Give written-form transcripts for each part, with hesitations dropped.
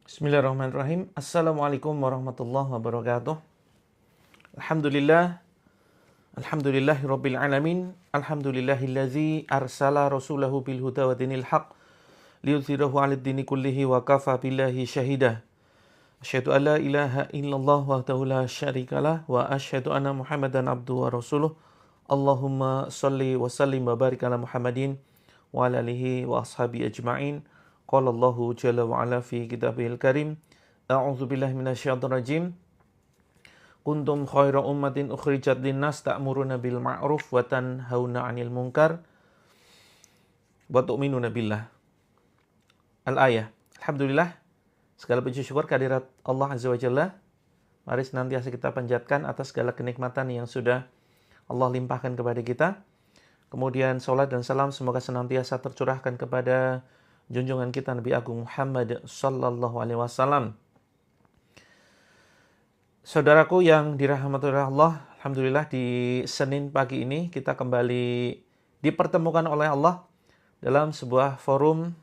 Bismillahirrahmanirrahim. Assalamualaikum warahmatullahi wabarakatuh. Alhamdulillah. Alhamdulillahi rabbil alamin. Alhamdulillahillazi arsala rasulahu bil huda wa dinil haq liyudhhirahu 'alad dini kullihi wa kafa billahi syahida. Asyhadu an la ilaha illallah wahdahu la syarikalah wa asyhadu anna Muhammadan abduhu wa rasuluh. Allahumma shalli wa sallim wa barik ala Muhammadin wa ala alihi wa ashabi ajma'in. Qala Allahu jalla wa ala fi kitabihil karim. A'udzu billahi minasyaitonir rajim. Kuntum khaira ummatin ukhrijat linnas ta'muruna bil ma'ruf wa tanhauna 'anil munkar wa tu'minuna billah. Al-ayah. Alhamdulillah, segala puji syukur kehadirat Allah Azza wa Jalla. Mari senantiasa kita panjatkan atas segala kenikmatan yang sudah Allah limpahkan kepada kita. Kemudian salat dan salam semoga senantiasa tercurahkan kepada junjungan kita Nabi Agung Muhammad sallallahu alaihi wasallam. Saudaraku yang dirahmati Allah, alhamdulillah di Senin pagi ini kita kembali dipertemukan oleh Allah dalam sebuah forum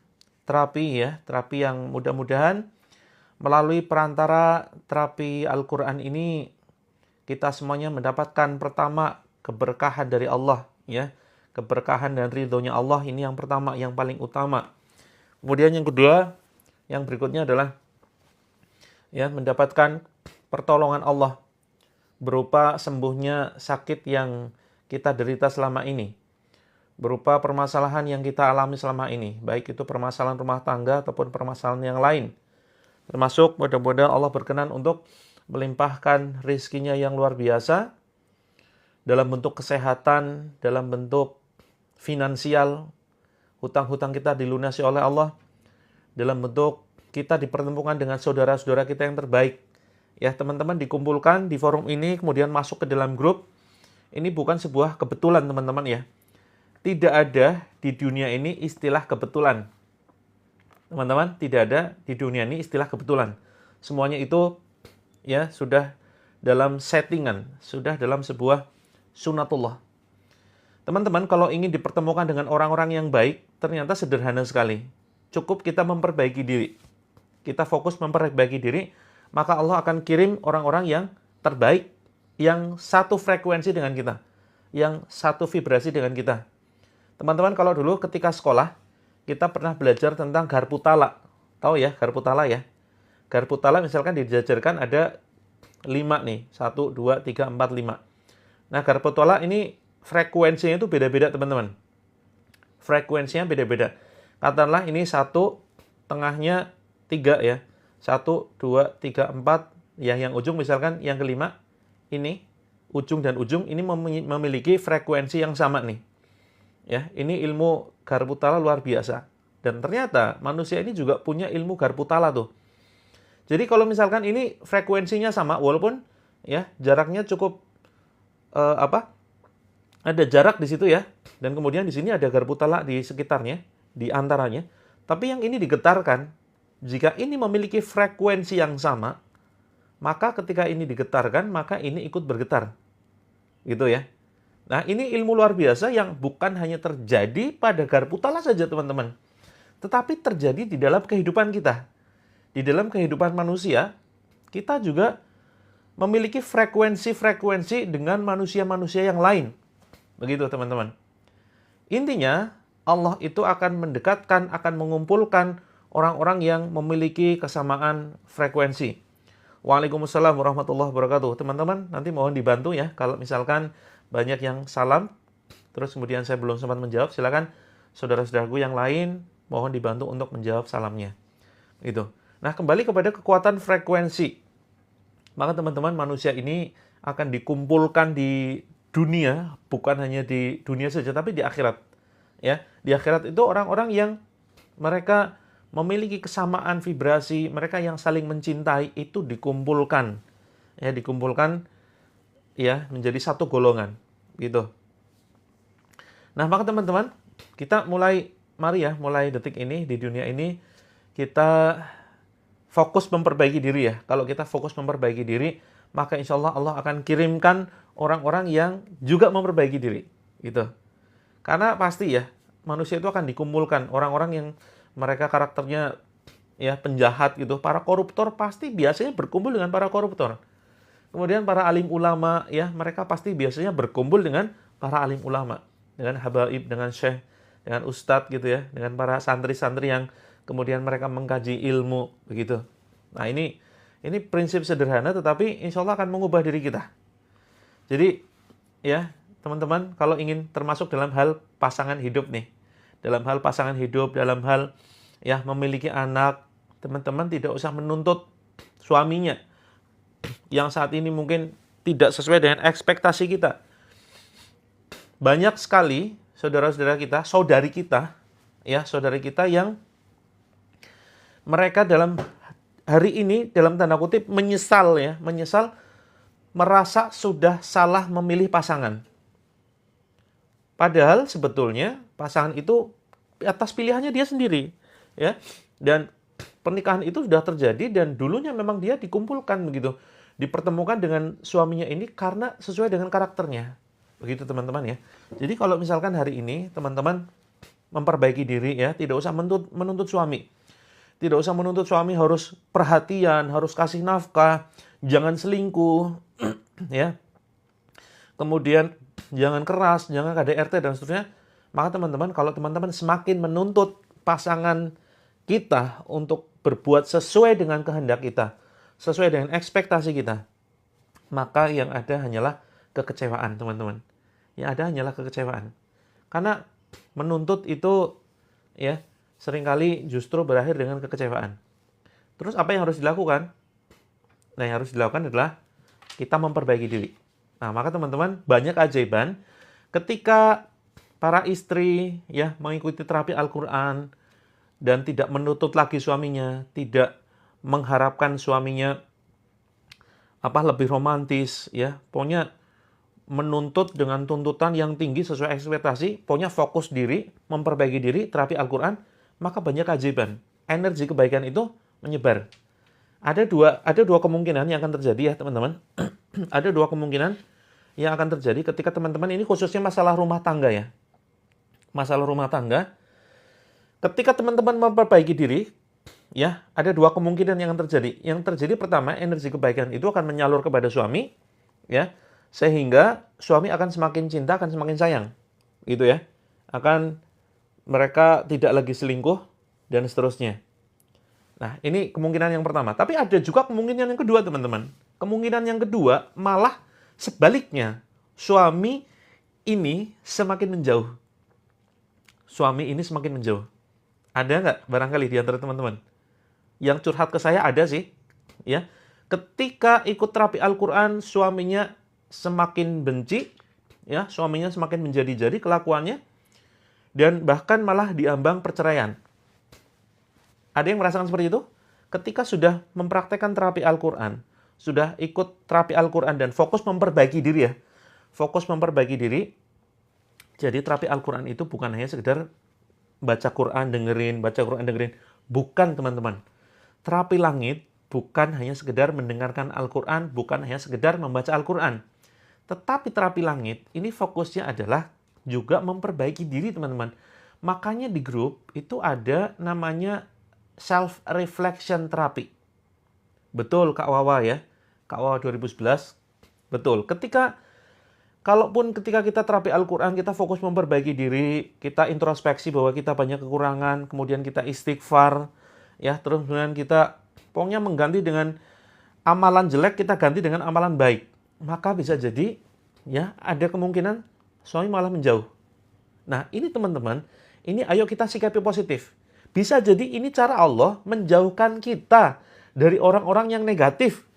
terapi terapi yang mudah-mudahan melalui perantara terapi Al-Qur'an ini kita semuanya mendapatkan pertama keberkahan dari Allah keberkahan dan ridhonya Allah, ini yang pertama, yang paling utama. Kemudian yang kedua, yang berikutnya adalah mendapatkan pertolongan Allah berupa sembuhnya sakit yang kita derita selama ini, berupa permasalahan yang kita alami selama ini, baik itu permasalahan rumah tangga ataupun permasalahan yang lain. Termasuk mudah-mudahan Allah berkenan untuk melimpahkan rizkinya yang luar biasa dalam bentuk kesehatan, dalam bentuk finansial, hutang-hutang kita dilunasi oleh Allah, dalam bentuk kita dipertemukan dengan saudara-saudara kita yang terbaik. Ya, teman-teman dikumpulkan di forum ini, kemudian masuk ke dalam grup. Ini bukan sebuah kebetulan, teman-teman ya. Tidak ada di dunia ini istilah kebetulan. Teman-teman, tidak ada di dunia ini istilah kebetulan. Semuanya itu sudah dalam settingan, sudah dalam sebuah sunatullah. Teman-teman, kalau ingin dipertemukan dengan orang-orang yang baik, ternyata sederhana sekali. Cukup kita memperbaiki diri. Kita fokus memperbaiki diri, maka Allah akan kirim orang-orang yang terbaik, yang satu frekuensi dengan kita, yang satu vibrasi dengan kita. Teman-teman, kalau dulu ketika sekolah, kita pernah belajar tentang garpu tala. Tahu ya, garpu tala ya? Garpu tala misalkan dijajarkan ada 5 nih. 1, 2, 3, 4, 5. Nah, garpu tala ini frekuensinya itu beda-beda, teman-teman. Frekuensinya beda-beda. Katakanlah ini 1, tengahnya 3 ya. 1, 2, 3, 4. Ya, yang ujung misalkan yang kelima. Ini, ujung dan ujung ini memiliki frekuensi yang sama nih. Ya, ini ilmu garpu tala luar biasa. Dan ternyata manusia ini juga punya ilmu garpu tala tuh. Jadi kalau misalkan ini frekuensinya sama, walaupun jaraknya cukup ada jarak di situ ya, dan kemudian di sini ada garpu tala di sekitarnya, di antaranya. Tapi yang ini digetarkan, jika ini memiliki frekuensi yang sama, maka ketika ini digetarkan, maka ini ikut bergetar. Gitu ya. Nah, ini ilmu luar biasa yang bukan hanya terjadi pada garpu tala saja, teman-teman. Tetapi terjadi di dalam kehidupan kita. Di dalam kehidupan manusia, kita juga memiliki frekuensi-frekuensi dengan manusia-manusia yang lain. Begitu, teman-teman. Intinya, Allah itu akan mendekatkan, akan mengumpulkan orang-orang yang memiliki kesamaan frekuensi. Waalaikumsalam warahmatullahi wabarakatuh. Teman-teman, nanti mohon dibantu ya. Kalau misalkan banyak yang salam, terus kemudian saya belum sempat menjawab, silakan saudara-saudaraku yang lain mohon dibantu untuk menjawab salamnya. Gitu. Nah, kembali kepada kekuatan frekuensi. Maka teman-teman, manusia ini akan dikumpulkan di dunia, bukan hanya di dunia saja, tapi di akhirat. Ya, di akhirat itu orang-orang yang mereka memiliki kesamaan vibrasi, mereka yang saling mencintai itu dikumpulkan. Ya, dikumpulkan menjadi satu golongan, gitu. Nah, maka teman-teman, kita mulai detik ini di dunia ini kita fokus memperbaiki diri ya. Kalau kita fokus memperbaiki diri, maka insya Allah Allah akan kirimkan orang-orang yang juga memperbaiki diri. Gitu. Karena pasti ya, manusia itu akan dikumpulkan. Orang-orang yang mereka karakternya ya penjahat gitu, para koruptor pasti biasanya berkumpul dengan para koruptor. Kemudian para alim ulama ya, mereka pasti biasanya berkumpul dengan para alim ulama, dengan habaib, dengan syekh, dengan ustadz gitu ya, dengan para santri-santri yang kemudian mereka mengkaji ilmu begitu. Nah, ini prinsip sederhana tetapi insya Allah akan mengubah diri kita. Jadi ya, teman-teman kalau ingin termasuk dalam hal pasangan hidup nih, dalam hal pasangan hidup, dalam hal ya memiliki anak, teman-teman tidak usah menuntut suaminya yang saat ini mungkin tidak sesuai dengan ekspektasi kita. Banyak sekali saudara-saudara kita, saudari kita yang mereka dalam hari ini dalam tanda kutip menyesal, merasa sudah salah memilih pasangan. Padahal sebetulnya pasangan itu atas pilihannya dia sendiri, ya. Dan pernikahan itu sudah terjadi dan dulunya memang dia dikumpulkan begitu, dipertemukan dengan suaminya ini karena sesuai dengan karakternya. Begitu teman-teman ya. Jadi kalau misalkan hari ini teman-teman memperbaiki diri ya, tidak usah menuntut suami. Tidak usah menuntut suami harus perhatian, harus kasih nafkah, jangan selingkuh, ya. Kemudian jangan keras, jangan KDRT dan seterusnya. Maka teman-teman, kalau teman-teman semakin menuntut pasangan kita untuk berbuat sesuai dengan kehendak kita, sesuai dengan ekspektasi kita, maka yang ada hanyalah kekecewaan, teman-teman. Yang ada hanyalah kekecewaan. Karena menuntut itu ya seringkali justru berakhir dengan kekecewaan. Terus apa yang harus dilakukan? Nah, yang harus dilakukan adalah kita memperbaiki diri. Nah, maka teman-teman, banyak keajaiban ketika para istri ya mengikuti terapi Al-Qur'an dan tidak menuntut lagi suaminya, tidak mengharapkan suaminya lebih romantis ya. Pokoknya menuntut dengan tuntutan yang tinggi sesuai ekspektasi, pokoknya fokus diri, memperbaiki diri, terapi Al-Qur'an, maka banyak keajaiban. Energi kebaikan itu menyebar. Ada dua kemungkinan yang akan terjadi ya, teman-teman. Ada dua kemungkinan yang akan terjadi ketika teman-teman ini khususnya masalah rumah tangga ya. Masalah rumah tangga. Ketika teman-teman memperbaiki diri, ya, ada dua kemungkinan yang akan terjadi. Yang terjadi pertama, energi kebaikan itu akan menyalur kepada suami, ya, sehingga suami akan semakin cinta, akan semakin sayang, gitu ya. Akan mereka tidak lagi selingkuh dan seterusnya. Nah, ini kemungkinan yang pertama. Tapi ada juga kemungkinan yang kedua, teman-teman. Kemungkinan yang kedua malah sebaliknya. Suami ini semakin menjauh. Suami ini semakin menjauh. Ada nggak barangkali di antara teman-teman? Yang curhat ke saya ada sih. Ya, ketika ikut terapi Al-Qur'an, suaminya semakin benci, ya, suaminya semakin menjadi-jadi kelakuannya, dan bahkan malah diambang perceraian. Ada yang merasakan seperti itu? Ketika sudah mempraktekkan terapi Al-Qur'an, sudah ikut terapi Al-Qur'an dan fokus memperbaiki diri ya. Fokus memperbaiki diri. Jadi terapi Al-Qur'an itu bukan hanya sekedar baca Qur'an dengerin. Bukan, teman-teman. Terapi langit bukan hanya sekedar mendengarkan Al-Qur'an, bukan hanya sekedar membaca Al-Qur'an. Tetapi terapi langit ini fokusnya adalah juga memperbaiki diri, teman-teman. Makanya di grup itu ada namanya self-reflection terapi. Betul, Kak Wawa ya. Kak Wawa 2011. Betul. Ketika kita terapi Al-Qur'an, kita fokus memperbaiki diri, kita introspeksi bahwa kita banyak kekurangan, kemudian kita istighfar, ya, terus kemudian kita pokoknya mengganti dengan amalan jelek, kita ganti dengan amalan baik. Maka bisa jadi, ya, ada kemungkinan suami malah menjauh. Nah, ini teman-teman, ini ayo kita sikapi positif. Bisa jadi ini cara Allah menjauhkan kita dari orang-orang yang negatif.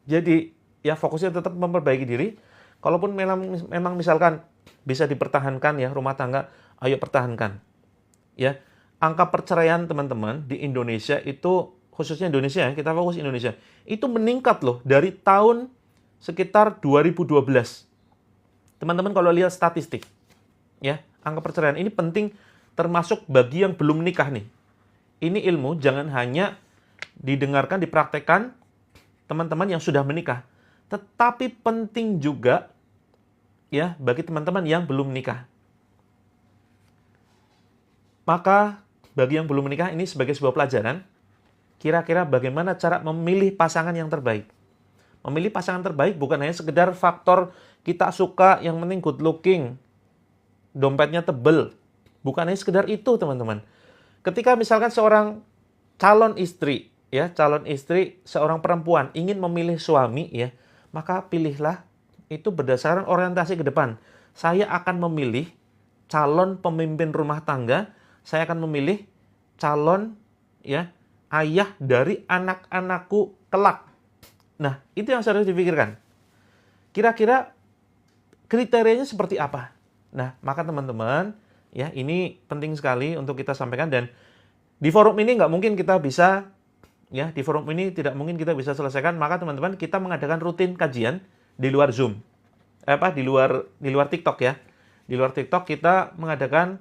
Jadi, ya fokusnya tetap memperbaiki diri. Kalaupun memang misalkan bisa dipertahankan ya rumah tangga, ayo pertahankan. Ya, angka perceraian teman-teman di Indonesia itu, khususnya Indonesia ya, kita fokus Indonesia, itu meningkat loh dari tahun sekitar 2012. Teman-teman kalau lihat statistik, ya, angka perceraian ini penting termasuk bagi yang belum menikah nih. Ini ilmu jangan hanya didengarkan, dipraktekkan teman-teman yang sudah menikah, tetapi penting juga ya bagi teman-teman yang belum menikah. Maka bagi yang belum menikah ini sebagai sebuah pelajaran, kira-kira bagaimana cara memilih pasangan yang terbaik. Memilih pasangan terbaik bukan hanya sekedar faktor kita suka, yang penting good looking, dompetnya tebel. Bukan hanya sekedar itu, teman-teman. Ketika misalkan seorang calon istri, ya, calon istri seorang perempuan ingin memilih suami, ya, maka pilihlah itu berdasarkan orientasi ke depan. Saya akan memilih calon pemimpin rumah tangga, saya akan memilih calon, ya, ayah dari anak-anakku kelak. Nah, itu yang harus dipikirkan. Kira-kira kriterianya seperti apa? Nah, maka teman-teman, ya, ini penting sekali untuk kita sampaikan, dan di forum ini nggak mungkin kita bisa, ya, di forum ini tidak mungkin kita bisa selesaikan, maka teman-teman kita mengadakan rutin kajian di luar Zoom. Di luar TikTok, ya. Di luar TikTok kita mengadakan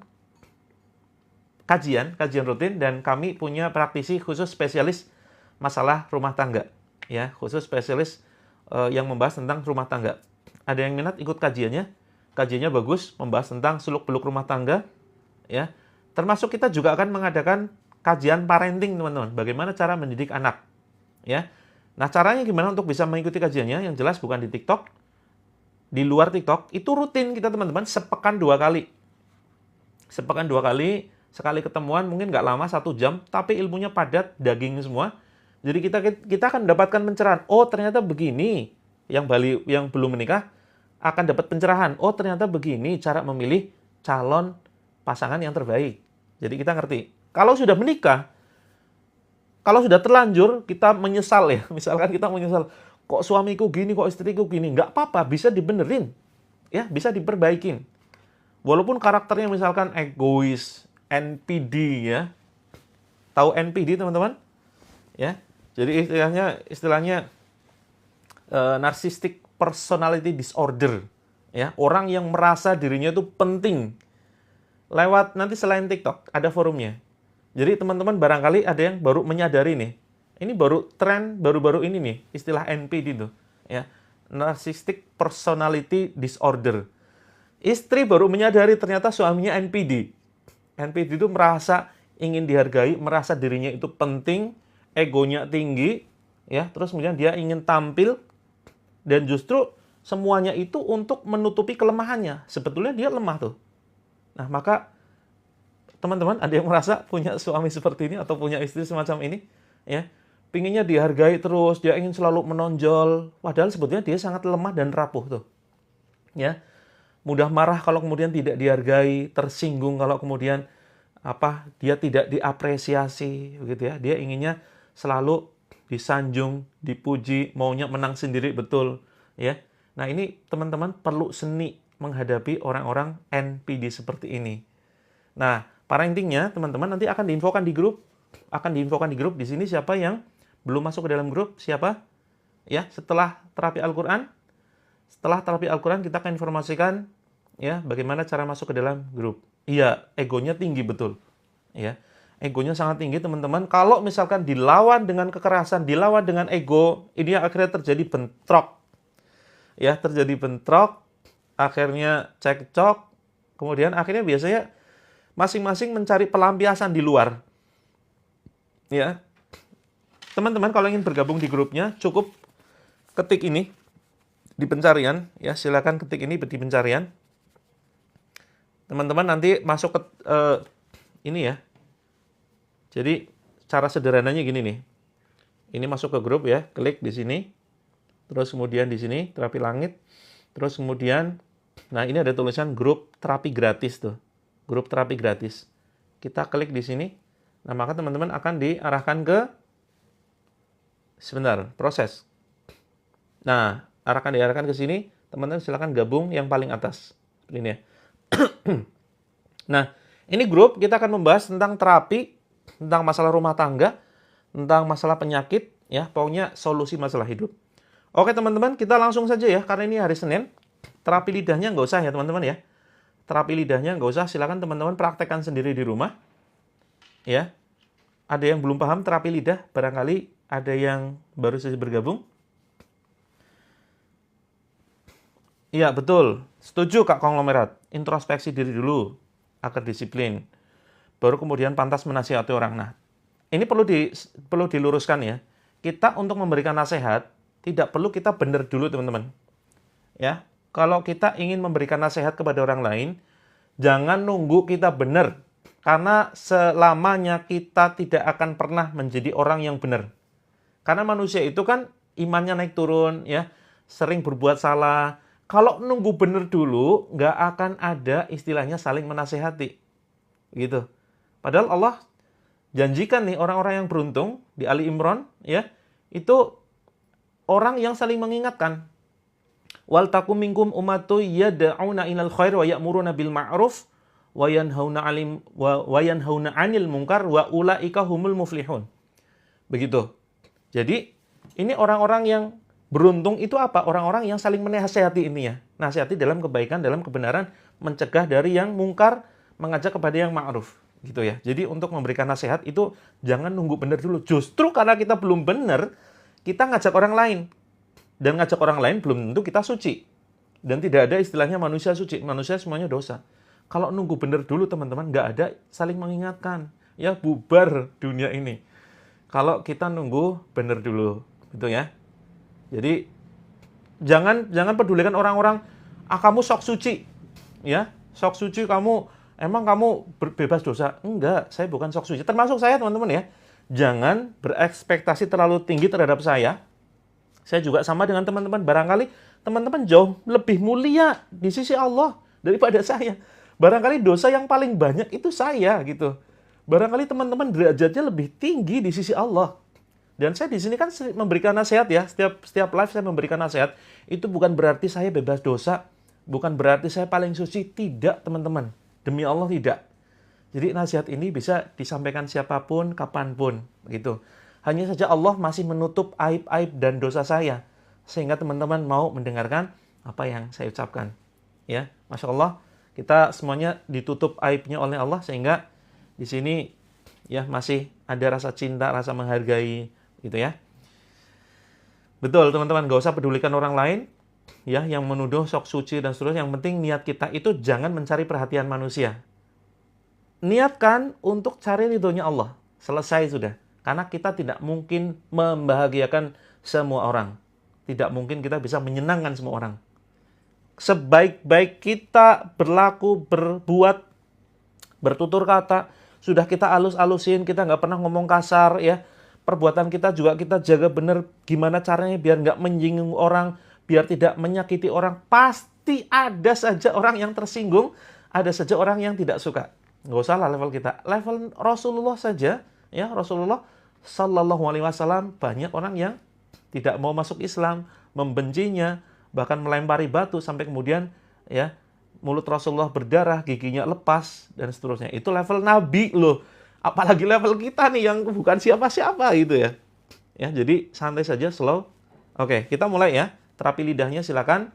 kajian rutin, dan kami punya praktisi khusus spesialis masalah rumah tangga, ya, khusus spesialis yang membahas tentang rumah tangga. Ada yang minat ikut kajiannya? Kajiannya bagus, membahas tentang seluk-beluk rumah tangga, ya. Termasuk kita juga akan mengadakan kajian parenting, teman-teman. Bagaimana cara mendidik anak, ya. Nah, caranya gimana untuk bisa mengikuti kajiannya? Yang jelas bukan di TikTok. Di luar TikTok itu rutin kita, teman-teman, sepekan 2 kali. Sepekan 2 kali, sekali ketemuan mungkin nggak lama, 1 jam, tapi ilmunya padat, daging semua. Jadi kita akan mendapatkan pencerahan. Oh, ternyata begini. Yang belum menikah akan dapat pencerahan. Oh, ternyata begini cara memilih calon pasangan yang terbaik. Jadi kita ngerti. Kalau sudah menikah, kalau sudah terlanjur, kita menyesal, ya. Misalkan kita menyesal, kok suamiku gini, kok istriku gini. Nggak apa-apa, bisa dibenerin. Ya, bisa diperbaikin. Walaupun karakternya misalkan egois, NPD, ya. Tahu NPD, teman-teman? Ya. Jadi istilahnya narcissistic personality disorder, ya, orang yang merasa dirinya itu penting. Lewat nanti selain TikTok ada forumnya. Jadi teman-teman barangkali ada yang baru menyadari nih. Ini baru tren baru-baru ini nih, istilah NPD itu, ya. Narcissistic personality disorder. Istri baru menyadari ternyata suaminya NPD. NPD itu merasa ingin dihargai, merasa dirinya itu penting, egonya tinggi, ya. Terus kemudian dia ingin tampil, dan justru semuanya itu untuk menutupi kelemahannya. Sebetulnya dia lemah tuh. Nah, maka teman-teman ada yang merasa punya suami seperti ini atau punya istri semacam ini, ya, pinginnya dihargai terus, dia ingin selalu menonjol, padahal sebetulnya dia sangat lemah dan rapuh tuh, ya. Mudah marah kalau kemudian tidak dihargai, tersinggung kalau kemudian dia tidak diapresiasi, begitu, ya. Dia inginnya selalu disanjung, dipuji, maunya menang sendiri, betul, ya. Nah, ini teman-teman perlu seni menghadapi orang-orang NPD seperti ini. Nah, parentingnya teman-teman nanti akan diinfokan di grup, di sini siapa yang belum masuk ke dalam grup, siapa, ya. Setelah terapi Al-Qur'an kita akan informasikan, ya, bagaimana cara masuk ke dalam grup. Iya, egonya tinggi, betul, ya. Egonya sangat tinggi, teman-teman. Kalau misalkan dilawan dengan kekerasan, dilawan dengan ego, ini akhirnya terjadi bentrok. Ya, terjadi bentrok, akhirnya cekcok, kemudian akhirnya biasanya masing-masing mencari pelampiasan di luar. Ya. Teman-teman kalau ingin bergabung di grupnya, cukup ketik ini di pencarian, ya, silakan ketik ini di pencarian. Teman-teman nanti masuk ke ini, ya. Jadi cara sederhananya gini nih. Ini masuk ke grup, ya, klik di sini. Terus kemudian di sini terapi langit. Terus kemudian nah ini ada tulisan grup terapi gratis tuh. Grup terapi gratis. Kita klik di sini. Nah, maka teman-teman akan diarahkan ke proses. Nah, diarahkan ke sini, teman-teman silakan gabung yang paling atas. Seperti ini, ya. Nah, ini grup kita akan membahas tentang terapi, tentang masalah rumah tangga, tentang masalah penyakit, ya, pokoknya solusi masalah hidup. Oke, teman-teman, kita langsung saja, ya, karena ini hari Senin. Terapi lidahnya nggak usah, ya, teman-teman, ya. Terapi lidahnya nggak usah, silakan teman-teman praktekkan sendiri di rumah. Ya. Ada yang belum paham terapi lidah, barangkali ada yang baru saja bergabung. Iya, betul. Setuju, Kak Konglomerat. Introspeksi diri dulu agar disiplin. baru kemudian pantas menasihati orang. Nah, ini perlu diluruskan ya. Kita untuk memberikan nasihat tidak perlu kita benar dulu, teman-teman. Ya, kalau kita ingin memberikan nasihat kepada orang lain, jangan nunggu kita benar. Karena selamanya kita tidak akan pernah menjadi orang yang benar. Karena manusia itu kan imannya naik turun, ya, sering berbuat salah. Kalau nunggu benar dulu, nggak akan ada istilahnya saling menasehati. Gitu. Padahal Allah janjikan nih orang-orang yang beruntung di Ali Imran, ya, itu orang yang saling mengingatkan. Wal takum minkum ummatu yad'una ilal khair wa ya'muruna bil ma'ruf wa yanhauna 'anil munkar wa ulaika humul muflihun. Begitu. Jadi, ini orang-orang yang beruntung itu apa? Orang-orang yang saling menasihati ini ya. Nasihati dalam kebaikan, dalam kebenaran, mencegah dari yang mungkar, mengajak kepada yang ma'ruf. Gitu ya. Jadi untuk memberikan nasihat itu jangan nunggu benar dulu. Justru karena kita belum benar, kita ngajak orang lain. Dan ngajak orang lain belum tentu kita suci. Dan tidak ada istilahnya manusia suci. Manusia semuanya dosa. Kalau nunggu benar dulu teman-teman, nggak ada saling mengingatkan. Ya bubar dunia ini. Kalau kita nunggu benar dulu, gitu ya. Jadi jangan pedulikan orang-orang, kamu sok suci, ya, sok suci kamu, emang kamu bebas dosa? Enggak, saya bukan sok suci. Termasuk saya teman-teman ya. Jangan berekspektasi terlalu tinggi terhadap saya. Saya juga sama dengan teman-teman. Barangkali teman-teman jauh lebih mulia di sisi Allah daripada saya. Barangkali dosa yang paling banyak itu saya gitu. Barangkali teman-teman derajatnya lebih tinggi di sisi Allah. Dan saya di sini kan memberikan nasihat ya. Setiap live saya memberikan nasihat. Itu bukan berarti saya bebas dosa. Bukan berarti saya paling suci. Tidak, teman-teman. Demi Allah tidak. Jadi nasihat ini bisa disampaikan siapapun, kapanpun. Gitu. Hanya saja Allah masih menutup aib-aib dan dosa saya. Sehingga teman-teman mau mendengarkan apa yang saya ucapkan. Ya, Masya Allah. Kita semuanya ditutup aibnya oleh Allah. Sehingga di sini ya masih ada rasa cinta, rasa menghargai, gitu ya. Betul teman-teman, gak usah pedulikan orang lain ya yang menuduh sok suci dan seterusnya. Yang penting niat kita itu jangan mencari perhatian manusia. Niatkan untuk cari ridhonya Allah. Selesai sudah. Karena kita tidak mungkin membahagiakan semua orang. Tidak mungkin kita bisa menyenangkan semua orang. Sebaik-baik kita berlaku, berbuat, bertutur kata, sudah kita alus-alusin, kita nggak pernah ngomong kasar ya. Perbuatan kita juga kita jaga benar gimana caranya biar nggak menyinggung orang, biar tidak menyakiti orang. Pasti ada saja orang yang tersinggung, ada saja orang yang tidak suka. Nggak usah lah level kita. Level Rasulullah saja, ya Rasulullah Sallallahu Alaihi Wasallam banyak orang yang tidak mau masuk Islam, membencinya, bahkan melempari batu sampai kemudian ya mulut Rasulullah berdarah, giginya lepas, dan seterusnya. Itu level Nabi loh. Apalagi level kita nih yang bukan siapa-siapa gitu ya. Ya, jadi santai saja, slow. Oke, kita mulai ya. Terapi lidahnya silakan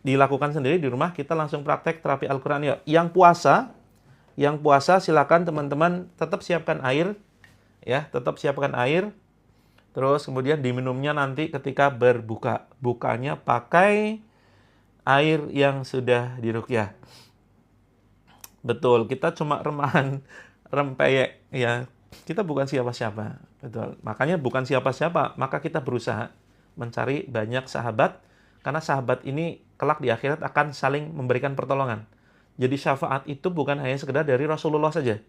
dilakukan sendiri di rumah. Kita langsung praktek terapi Al-Quran ya. Yang puasa silakan teman-teman tetap siapkan air. Ya, tetap siapkan air. Terus kemudian diminumnya nanti ketika berbuka. Bukanya pakai air yang sudah diruqyah. Betul, kita cuma rempeyek ya. Kita bukan siapa-siapa. Betul. Makanya bukan siapa-siapa, maka kita berusaha mencari banyak sahabat karena sahabat ini kelak di akhirat akan saling memberikan pertolongan. Jadi syafaat itu bukan hanya sekedar dari Rasulullah saja.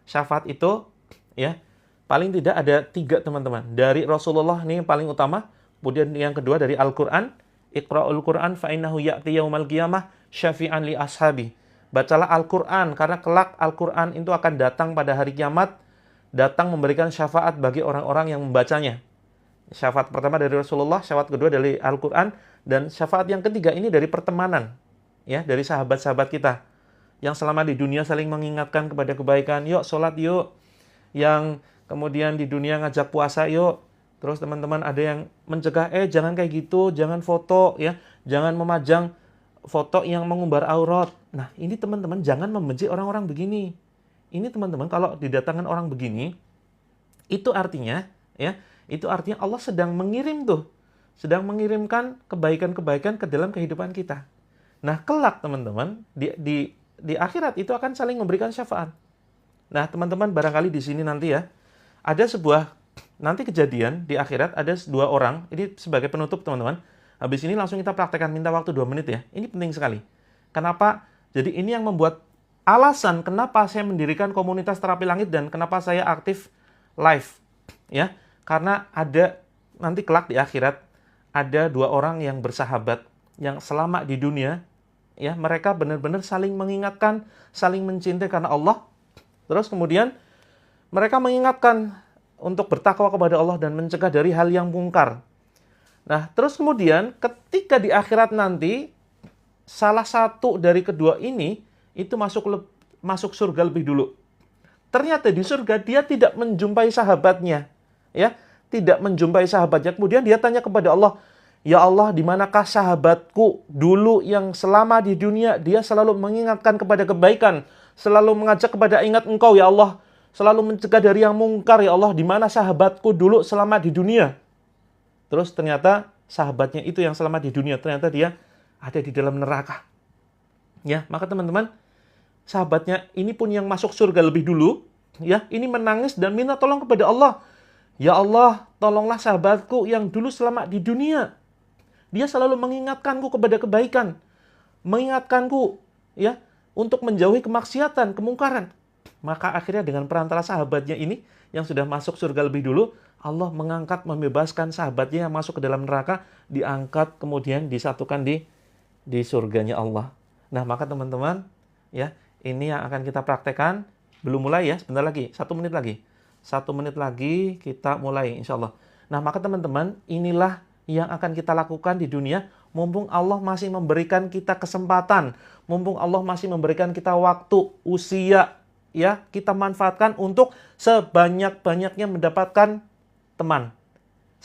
Syafaat itu ya paling tidak ada 3 teman-teman. Dari Rasulullah ini yang paling utama, kemudian yang kedua dari Al-Qur'an. Iqra'ul Qur'an fa innahu ya'ti yaumal qiyamah syafi'an li ashabi. Bacalah Al-Qur'an karena kelak Al-Qur'an itu akan datang pada hari kiamat, datang memberikan syafaat bagi orang-orang yang membacanya. Syafaat pertama dari Rasulullah, syafaat kedua dari Al-Qur'an, dan syafaat yang ketiga ini dari pertemanan ya, dari sahabat-sahabat kita yang selama di dunia saling mengingatkan kepada kebaikan. Yuk sholat yuk. Yang kemudian di dunia ngajak puasa yuk. Terus teman-teman ada yang mencegah, jangan kayak gitu, jangan foto ya, jangan memajang foto yang mengumbar aurat. Nah, ini teman-teman jangan membenci orang-orang begini. Ini teman-teman kalau didatangkan orang begini, itu artinya ya, itu artinya Allah sedang mengirimkan kebaikan-kebaikan ke dalam kehidupan kita. Nah, kelak teman-teman di akhirat itu akan saling memberikan syafaat. Nah, teman-teman barangkali di sini nanti ya, ada sebuah nanti kejadian di akhirat, ada dua orang, ini sebagai penutup teman-teman. Habis ini langsung kita praktekkan, minta waktu 2 menit ya. Ini penting sekali. Kenapa? Jadi ini yang membuat alasan kenapa saya mendirikan komunitas terapi langit dan kenapa saya aktif live. Ya, karena ada nanti kelak di akhirat, ada dua orang yang bersahabat, yang selama di dunia, ya mereka benar-benar saling mengingatkan, saling mencintai karena Allah. Terus kemudian mereka mengingatkan untuk bertakwa kepada Allah dan mencegah dari hal yang mungkar. Nah, terus kemudian ketika di akhirat nanti, salah satu dari kedua ini itu masuk surga lebih dulu. Ternyata di surga dia tidak menjumpai sahabatnya, ya, tidak menjumpai sahabatnya. Kemudian dia tanya kepada Allah, "Ya Allah, di manakah sahabatku dulu yang selama di dunia dia selalu mengingatkan kepada kebaikan, selalu mengajak kepada ingat Engkau ya Allah, selalu mencegah dari yang mungkar ya Allah, di mana sahabatku dulu selama di dunia?" Terus ternyata sahabatnya itu yang selama di dunia, ternyata dia ada di dalam neraka. Ya, maka teman-teman, sahabatnya ini pun yang masuk surga lebih dulu, ya, ini menangis dan minta tolong kepada Allah. "Ya Allah, tolonglah sahabatku yang dulu selama di dunia. Dia selalu mengingatkanku kepada kebaikan, mengingatkanku ya untuk menjauhi kemaksiatan, kemungkaran." Maka akhirnya dengan perantara sahabatnya ini yang sudah masuk surga lebih dulu, Allah mengangkat, membebaskan sahabatnya yang masuk ke dalam neraka, diangkat kemudian disatukan di surganya Allah. Nah, maka teman-teman, ya, ini yang akan kita praktekkan. Belum mulai ya, sebentar lagi, 1 menit lagi. 1 menit lagi kita mulai insya Allah. Nah, maka teman-teman, inilah yang akan kita lakukan di dunia, mumpung Allah masih memberikan kita kesempatan, mumpung Allah masih memberikan kita waktu, usia, ya, kita manfaatkan untuk sebanyak-banyaknya mendapatkan teman,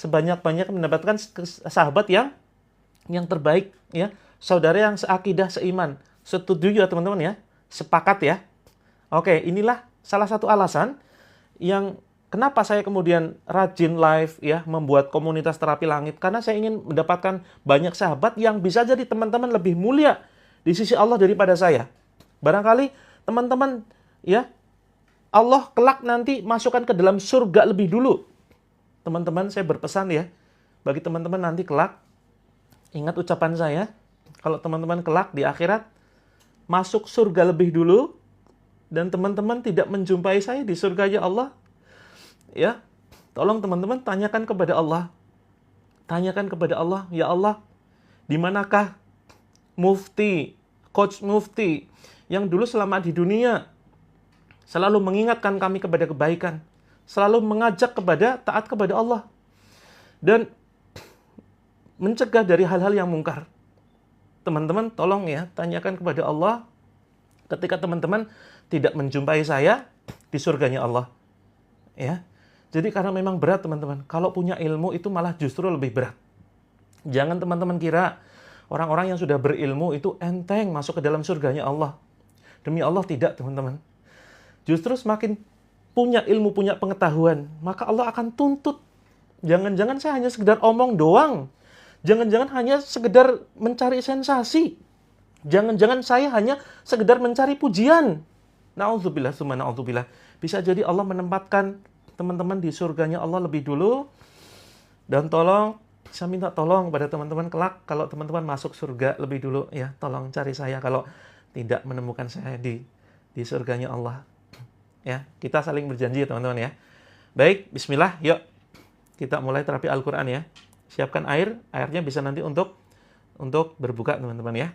sebanyak-banyaknya mendapatkan sahabat yang terbaik, ya, saudara yang seakidah, seiman. Setuju ya teman-teman ya? Sepakat ya? Oke, inilah salah satu alasan yang kenapa saya kemudian rajin live ya, membuat komunitas terapi langit, karena saya ingin mendapatkan banyak sahabat yang bisa jadi teman-teman lebih mulia di sisi Allah daripada saya. Barangkali teman-teman ya, Allah kelak nanti masukkan ke dalam surga lebih dulu. Teman-teman, saya berpesan ya, bagi teman-teman nanti kelak, ingat ucapan saya, kalau teman-teman kelak di akhirat masuk surga lebih dulu dan teman-teman tidak menjumpai saya di surganya Allah, ya, tolong teman-teman tanyakan kepada Allah. Tanyakan kepada Allah, "Ya Allah, di manakah mufti, coach mufti yang dulu selama di dunia selalu mengingatkan kami kepada kebaikan, selalu mengajak kepada taat kepada Allah dan mencegah dari hal-hal yang mungkar." Teman-teman tolong ya, tanyakan kepada Allah ketika teman-teman tidak menjumpai saya di surganya Allah. Ya. Jadi karena memang berat teman-teman. Kalau punya ilmu itu malah justru lebih berat. Jangan teman-teman kira orang-orang yang sudah berilmu itu enteng masuk ke dalam surganya Allah. Demi Allah tidak teman-teman. Justru semakin punya ilmu, punya pengetahuan, maka Allah akan tuntut. Jangan-jangan saya hanya sekedar omong doang. Jangan-jangan hanya sekedar mencari sensasi. Jangan-jangan saya hanya sekedar mencari pujian. Na'udzubillah, summa na'udzubillah. Bisa jadi Allah menempatkan teman-teman di surganya Allah lebih dulu. Dan tolong, saya minta tolong pada teman-teman kelak, kalau teman-teman masuk surga lebih dulu, ya, tolong cari saya kalau tidak menemukan saya di surganya Allah. Ya, kita saling berjanji ya teman-teman ya. Baik, bismillah, yuk. Kita mulai terapi Al-Quran ya. Siapkan airnya bisa nanti untuk berbuka teman-teman ya.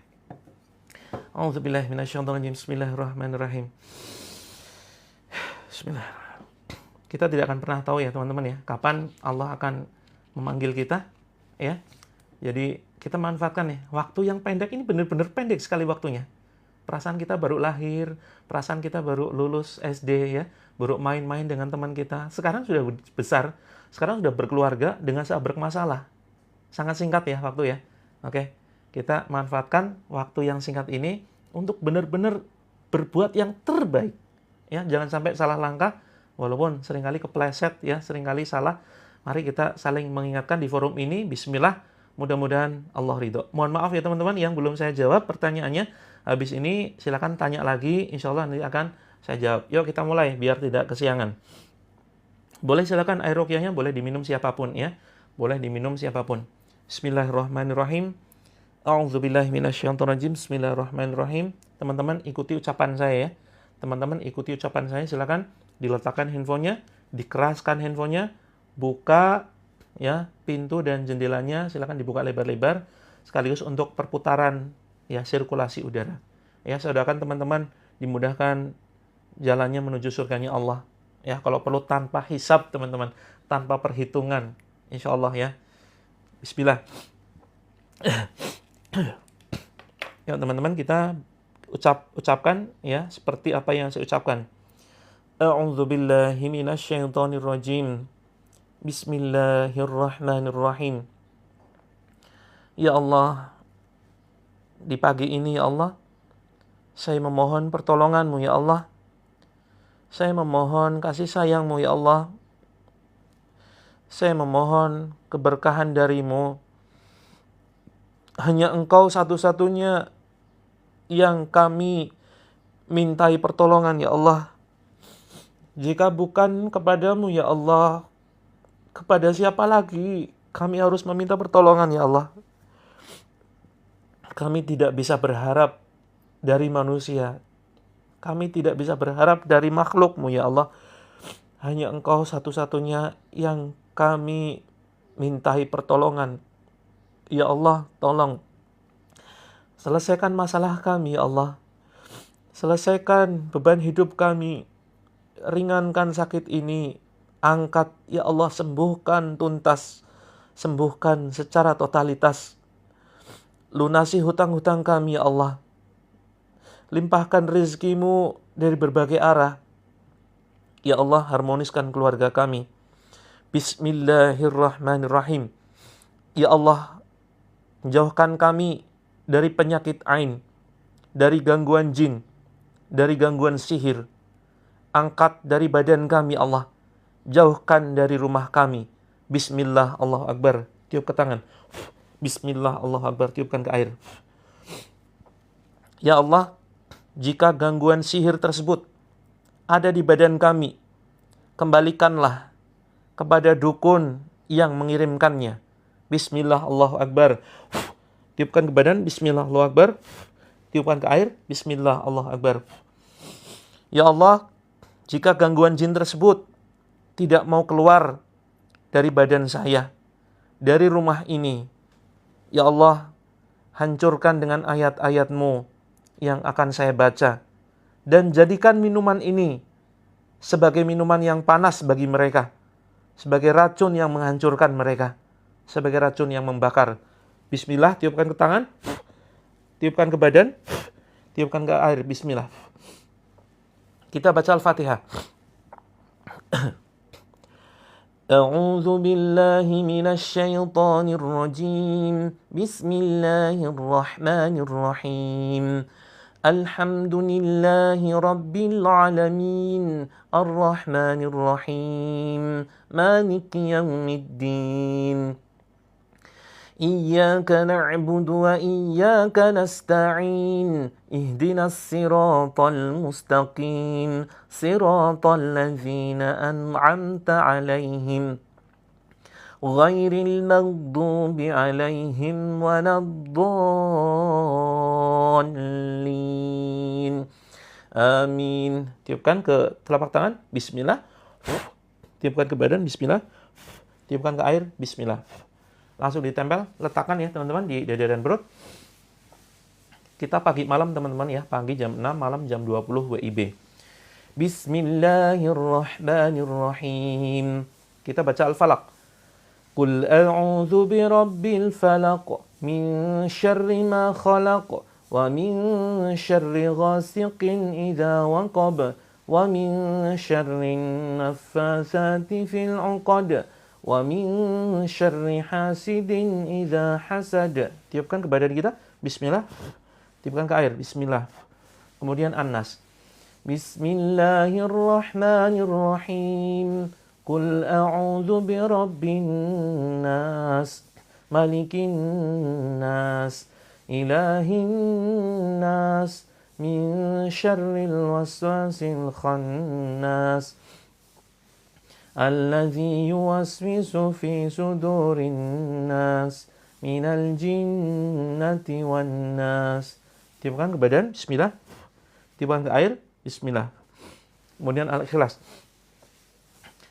A'udzubillahi minasyaitonirrajim. Bismillahirrahmanirrahim. Bismillah. Kita tidak akan pernah tahu ya teman-teman ya, kapan Allah akan memanggil kita ya. Jadi kita manfaatkan ya, waktu yang pendek ini benar-benar pendek sekali waktunya. Perasaan kita baru lahir, perasaan kita baru lulus SD ya, baru main-main dengan teman kita. Sekarang sudah besar, sekarang sudah berkeluarga dengan bermasalah. Sangat singkat ya waktu ya. Oke, kita manfaatkan waktu yang singkat ini untuk benar-benar berbuat yang terbaik. Ya, jangan sampai salah langkah, walaupun seringkali kepleset ya, seringkali salah. Mari kita saling mengingatkan di forum ini. Bismillah, mudah-mudahan Allah ridho. Mohon maaf ya teman-teman yang belum saya jawab pertanyaannya. Habis ini silakan tanya lagi, insya Allah nanti akan Saya jawab, yuk kita mulai biar tidak kesiangan. Boleh silakan air ruqyahnya boleh diminum siapapun ya. Boleh diminum siapapun. Bismillahirrahmanirrahim. A'udzubillahi minasyaitonirrajim. Bismillahirrahmanirrahim. Teman-teman ikuti ucapan saya ya. Teman-teman ikuti ucapan saya, silakan diletakkan handphonenya, dikeraskan handphonenya, buka ya pintu dan jendelanya, silakan dibuka lebar-lebar sekaligus untuk perputaran ya sirkulasi udara. Ya, saya doakan teman-teman dimudahkan jalannya menuju surganya Allah. Ya, kalau perlu tanpa hisab teman-teman, tanpa perhitungan, insya Allah ya. Bismillah. Ya teman-teman, kita ucapkan ya seperti apa yang saya ucapkan. A'udzubillahi minasyaitonirrajim. Bismillahirrahmanirrahim. Ya Allah, di pagi ini ya Allah, saya memohon pertolongan-Mu ya Allah. Saya memohon kasih sayang-Mu ya Allah. Saya memohon keberkahan dari-Mu. Hanya Engkau satu-satunya yang kami mintai pertolongan ya Allah. Jika bukan kepadamu ya Allah, kepada siapa lagi kami harus meminta pertolongan ya Allah. Kami tidak bisa berharap dari manusia. Kami tidak bisa berharap dari makhluk-Mu ya Allah. Hanya Engkau satu-satunya yang kami mintai pertolongan. Ya Allah, tolong selesaikan masalah kami ya Allah. Selesaikan beban hidup kami. Ringankan sakit ini. Angkat ya Allah, sembuhkan tuntas. Sembuhkan secara totalitas. Lunasi hutang-hutang kami ya Allah. Limpahkan rezeki-Mu dari berbagai arah. Ya Allah, harmoniskan keluarga kami. Bismillahirrahmanirrahim. Ya Allah, jauhkan kami dari penyakit ain, dari gangguan jin, dari gangguan sihir. Angkat dari badan kami Allah. Jauhkan dari rumah kami. Bismillah, Allahu Akbar. Tiup ke tangan. Bismillah, Allahu Akbar. Tiupkan ke air. Ya Allah, jika gangguan sihir tersebut ada di badan kami, kembalikanlah kepada dukun yang mengirimkannya. Bismillah, Allahu Akbar. Tiupkan ke badan. Bismillah, Allahu Akbar. Tiupkan ke air. Bismillah, Allahu Akbar. Ya Allah, jika gangguan jin tersebut tidak mau keluar dari badan saya, dari rumah ini, ya Allah, hancurkan dengan ayat-ayat-Mu yang akan saya baca. Dan jadikan minuman ini sebagai minuman yang panas bagi mereka. Sebagai racun yang menghancurkan mereka. Sebagai racun yang membakar. Bismillah, tiupkan ke tangan. Tiupkan ke badan. Tiupkan ke air. Bismillah. Kita baca Al-Fatihah. A'udzu billahi minasyaitonir rajim. Bismillahirrahmanirrahim. Alhamdulillahi rabbil alamin. Ar-Rahmanir Rahim. Maliki yaumiddin. Iyyaka na'budu wa iyyaka nasta'in. Ihdinas siratal mustaqim. Siratal ladzina an'amta 'alaihim. Ghairil maghdubi 'alaihim waladdallin. Amin. Tiupkan ke telapak tangan. Bismillah. Tiupkan ke badan. Bismillah. Tiupkan ke air. Bismillah. Langsung ditempel. Letakkan ya teman-teman di dada dan perut. Kita pagi malam teman-teman ya. Pagi jam 6, malam jam 20 WIB. Bismillahirrahmanirrahim. Kita baca Al-Falaq. Qul a'udzu birabbil falaq min syarri ma khalaq wa min syarri ghasiqin idza waqab wa min syarri naffasati fil 'uqad wa min syarri hasidin idza hasad. Tiupkan ke badan kita. Bismillah. Tiupkan ke air. Bismillah. Kemudian An-Nas. Bismillahirrahmanirrahim. Qul a'udzu birabbin nas, malikin nas, ilahin nas, min syarril waswasil khannas alladzi yuwaswisu fi sudurin nas minal jinnati wan nas. Tiupkan ke badan, bismillah. Tiupkan ke air, bismillah. Kemudian Al-Ikhlas.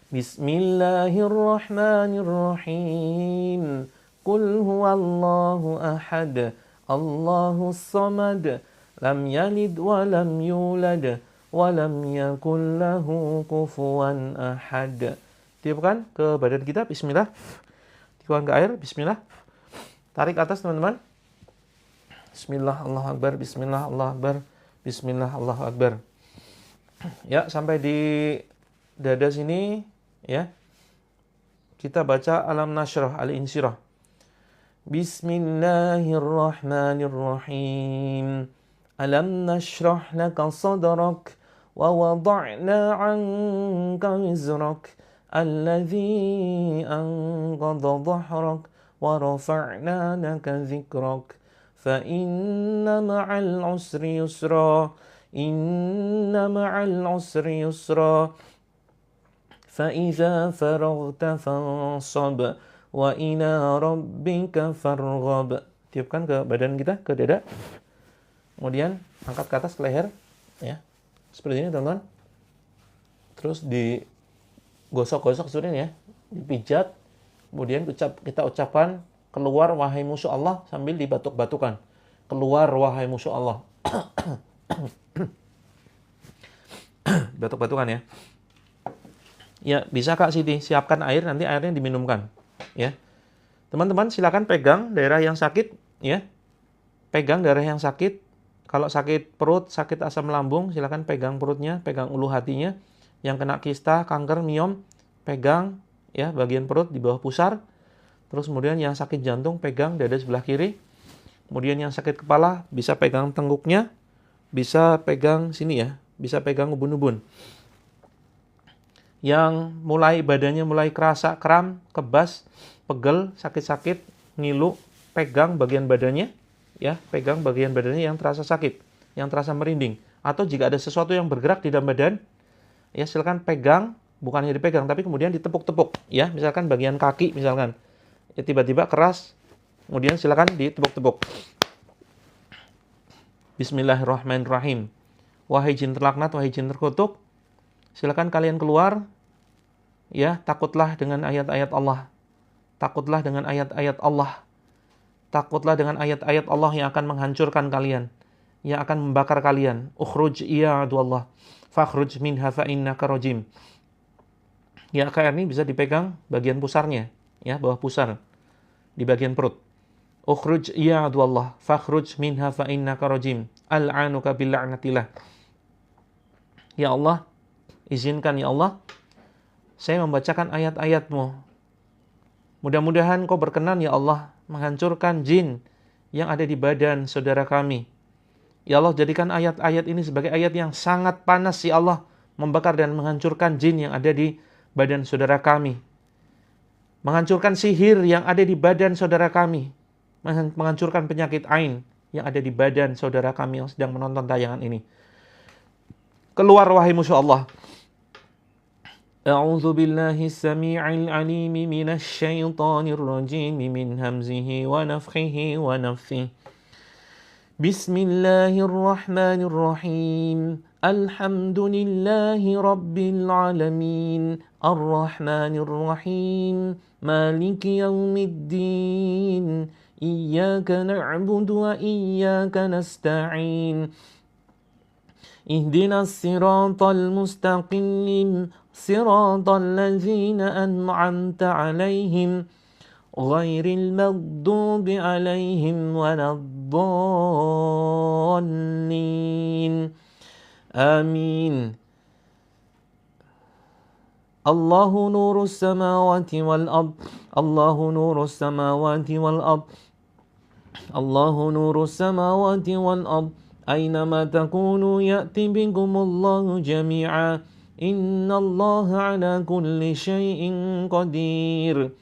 Bismillahirrahmanirrahim. Qul huwallahu ahad. Allahus samad. Lam yalid wa lam yulad wa lam yakul lahu kufuwan ahad. Tiupkan ke badan kita, bismillah. Tiupkan ke air, bismillah. Tarik atas teman-teman. Bismillah, Allahu Akbar, bismillah, Allahu Akbar, bismillah, Allahu Akbar. Ya, sampai di dada sini ya. Kita baca Alam Nashrah, Al-Insyirah. Bismillahirrahmanirrahim. Alam nashrah laka sadrak wa wada'na 'anka wizrak alladhi anqadha dhahrak wa rafa'na laka dzikrak fa inna ma'al usri yusra inna ma'al usri yusra fa idza faraghta fansab wa ila rabbika farghab. Tiupkan ke badan kita, ke dada. Kemudian angkat ke atas ke leher ya. Seperti ini teman-teman. Terus digosok-gosok seperti ini ya. Dipijat. Kemudian kita ucapkan, keluar wahai musuh Allah, sambil dibatuk-batukan. Keluar wahai musuh Allah. Batuk-batukan ya. Ya, bisa Kak Siti siapkan air, nanti airnya diminumkan ya. Teman-teman silakan pegang daerah yang sakit ya. Pegang daerah yang sakit. Kalau sakit perut, sakit asam lambung, silakan pegang perutnya, pegang ulu hatinya. Yang kena kista, kanker, miom, pegang ya bagian perut di bawah pusar. Terus kemudian yang sakit jantung pegang dada sebelah kiri. Kemudian yang sakit kepala bisa pegang tengkuknya, bisa pegang sini ya, bisa pegang ubun-ubun. Yang badannya mulai kerasa kram, kebas, pegel, sakit-sakit, ngilu, pegang bagian badannya ya, pegang bagian badannya yang terasa sakit, yang terasa merinding. Atau jika ada sesuatu yang bergerak di dalam badan, ya silakan pegang. Bukan hanya dipegang, tapi kemudian ditepuk-tepuk. Ya, misalkan bagian kaki, misalkan. Ya, tiba-tiba keras, kemudian silakan ditepuk-tepuk. Bismillahirrahmanirrahim. Wahai jin terlaknat, wahai jin terkutuk, silakan kalian keluar. Ya, takutlah dengan ayat-ayat Allah. Takutlah dengan ayat-ayat Allah. Takutlah dengan ayat-ayat Allah yang akan menghancurkan kalian. Yang akan membakar kalian. Ukhruj iya aduallah. Fakhruj minha fa innaka rajim. Ya, air ini bisa dipegang bagian pusarnya, ya, bawah pusar, di bagian perut. Ukhruj ya aduallah, fakhruj minha fa innaka rajim, al'anuka bil'anatillah. Ya Allah, izinkan ya Allah, saya membacakan ayat-ayat-Mu. Mudah-mudahan Kau berkenan ya Allah, menghancurkan jin yang ada di badan saudara kami. Ya Allah, jadikan ayat-ayat ini sebagai ayat yang sangat panas ya Allah, membakar dan menghancurkan jin yang ada di badan saudara kami. Menghancurkan sihir yang ada di badan saudara kami. Menghancurkan penyakit ain yang ada di badan saudara kami yang sedang menonton tayangan ini. Keluar wahai musuh Allah. A'udzu billahi as-sami'il 'alim minasy syaithanir rajim min hamzihi wa nafthihi wa nafthihi. Bismillahirrahmanirrahim. Alhamdulillahi rabbil alamin. Ar-Rahmanir Rahim. Maliki yaumiddin. Iyyaka na'budu wa iyyaka nasta'in. Ihdinas siratal mustaqim. Siratal ladzina an'amta 'alaihim. Ghairil maghdubi 'alaihim waladdallin. Amin. Allahu nurus samawati wal ard. Allahu nurus samawati wal ard. Allahu nurus samawati wal ard. Aynama takunu ya'ti bikumullahu jami'a. Innallaha ala kulli syai'in qadir.